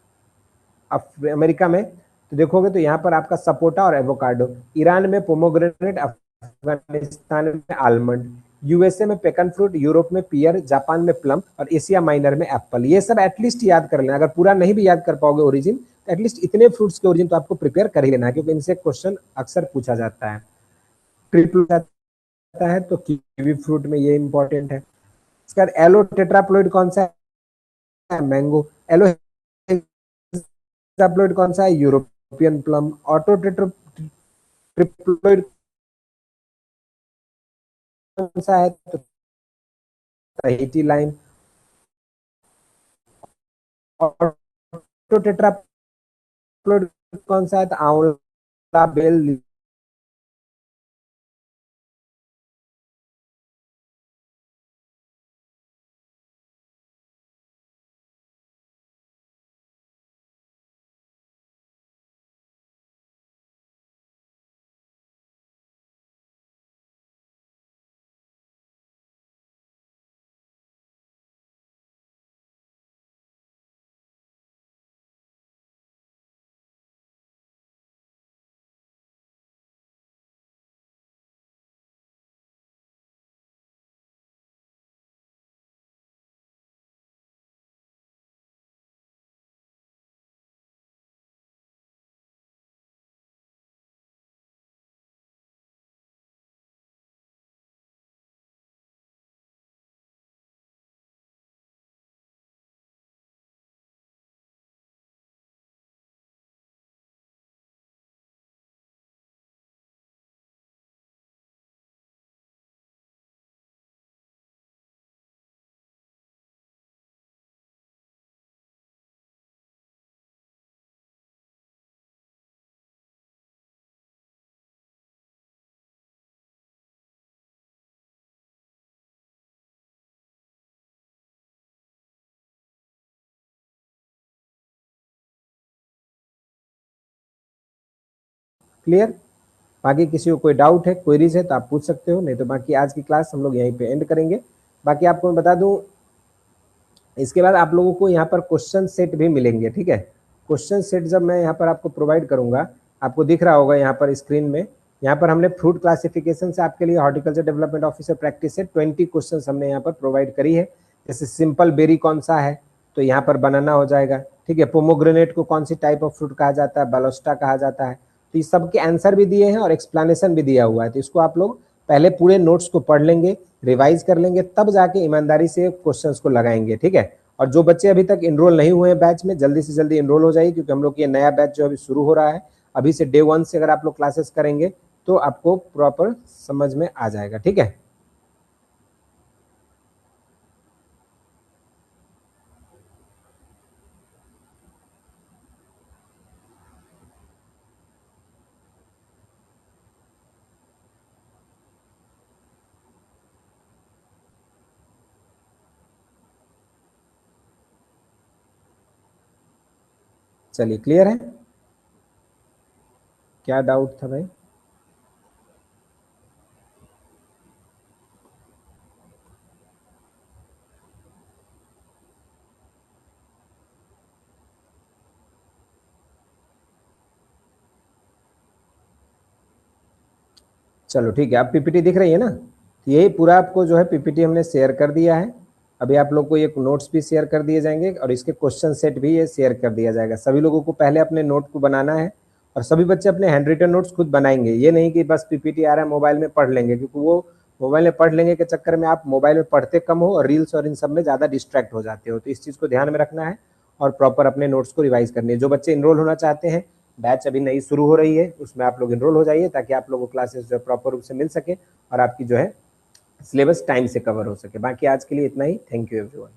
अमेरिका में तो देखोगे तो यहाँ पर आपका सपोटा और एवोकाडो, ईरान में पोमोग्रेनेट, अफगानिस्तान में आलमंड, यूएसए में पेकन फ्रूट, यूरोप में पियर, जापान में प्लम, और एशिया माइनर में एप्पल। ये सब एटलीस्ट याद कर लेना, अगर पूरा नहीं भी याद कर पाओगे ओरिजिन तो एटलीस्ट इतने फ्रूट्स के ओरिजिन तो आपको प्रिपेयर कर ही लेना है, क्योंकि इनसे क्वेश्चन अक्सर पूछा जाता है। ट्रिपल जाता है तो कीवी फ्रूट में ये इंपॉर्टेंट है। इसका एलो टेट्राप्लोइड कौन सा है, मैंगो। एलो टेट्राप्लोइड कौन सा है, यूरोपियन प्लम। ऑटो ट्रिप्लोइड कौन सा है, तो tahiti लाइम। ऑटो टेट्राप्लोइड कौन सा है, तो आंवला, बेल, क्लियर? बाकी किसी को कोई डाउट है, क्वेरीज है तो आप पूछ सकते हो, नहीं तो बाकी आज की क्लास हम लोग यहीं पे एंड करेंगे। बाकी आपको मैं बता दूं, इसके बाद आप लोगों को यहाँ पर क्वेश्चन सेट भी मिलेंगे, ठीक है। क्वेश्चन सेट जब मैं यहाँ पर आपको प्रोवाइड करूंगा, आपको दिख रहा होगा यहाँ पर स्क्रीन में, यहाँ पर हमने फ्रूट क्लासिफिकेशन से आपके लिए हॉर्टिकल्चर डेवलपमेंट ऑफिसर प्रैक्टिस से 20 क्वेश्चन हमने यहाँ पर प्रोवाइड करी है। जैसे सिंपल बेरी कौन सा है, तो यहाँ पर बनाना हो जाएगा, ठीक है। पोमोग्रेनेट को कौन सी टाइप ऑफ फ्रूट कहा जाता है, बालोस्टा कहा जाता है। तो इस सब के आंसर भी दिए हैं और एक्सप्लेनेशन भी दिया हुआ है। तो इसको आप लोग पहले पूरे नोट्स को पढ़ लेंगे, रिवाइज कर लेंगे, तब जाके ईमानदारी से क्वेश्चंस को लगाएंगे, ठीक है। और जो बच्चे अभी तक इनरोल नहीं हुए हैं बैच में, जल्दी से जल्दी इनरोल हो जाइए, क्योंकि हम लोग ये नया बैच जो अभी शुरू हो रहा है, अभी से डे 1 से अगर आप लोग क्लासेस करेंगे तो आपको प्रॉपर समझ में आ जाएगा, ठीक है। चलिए, क्लियर है? क्या डाउट था भाई? चलो ठीक है, आप पीपीटी दिख रही है ना, तो यही पूरा आपको जो है पीपीटी हमने शेयर कर दिया है। अभी आप लोग को ये नोट्स भी शेयर कर दिए जाएंगे और इसके क्वेश्चन सेट भी ये शेयर कर दिया जाएगा। सभी लोगों को पहले अपने नोट को बनाना है और सभी बच्चे अपने हैंड रिटन नोट्स खुद बनाएंगे। ये नहीं कि बस पीपीटी आ रहा है मोबाइल में पढ़ लेंगे, क्योंकि वो मोबाइल में पढ़ लेंगे के चक्कर में आप मोबाइल में पढ़ते कम हो और रील्स और इन सब में ज़्यादा डिस्ट्रैक्ट हो जाते हो। तो इस चीज़ को ध्यान में रखना है और प्रॉपर अपने नोट्स को रिवाइज करनी है। जो बच्चे इनरोल होना चाहते हैं, बैच अभी नई शुरू हो रही है, उसमें आप लोग इनरोल हो जाइए, ताकि आप लोगों को क्लासेस जो प्रॉपर रूप से मिल सके और आपकी जो है सिलेबस टाइम से कवर हो सके। बाकी आज के लिए इतना ही। Thank you everyone.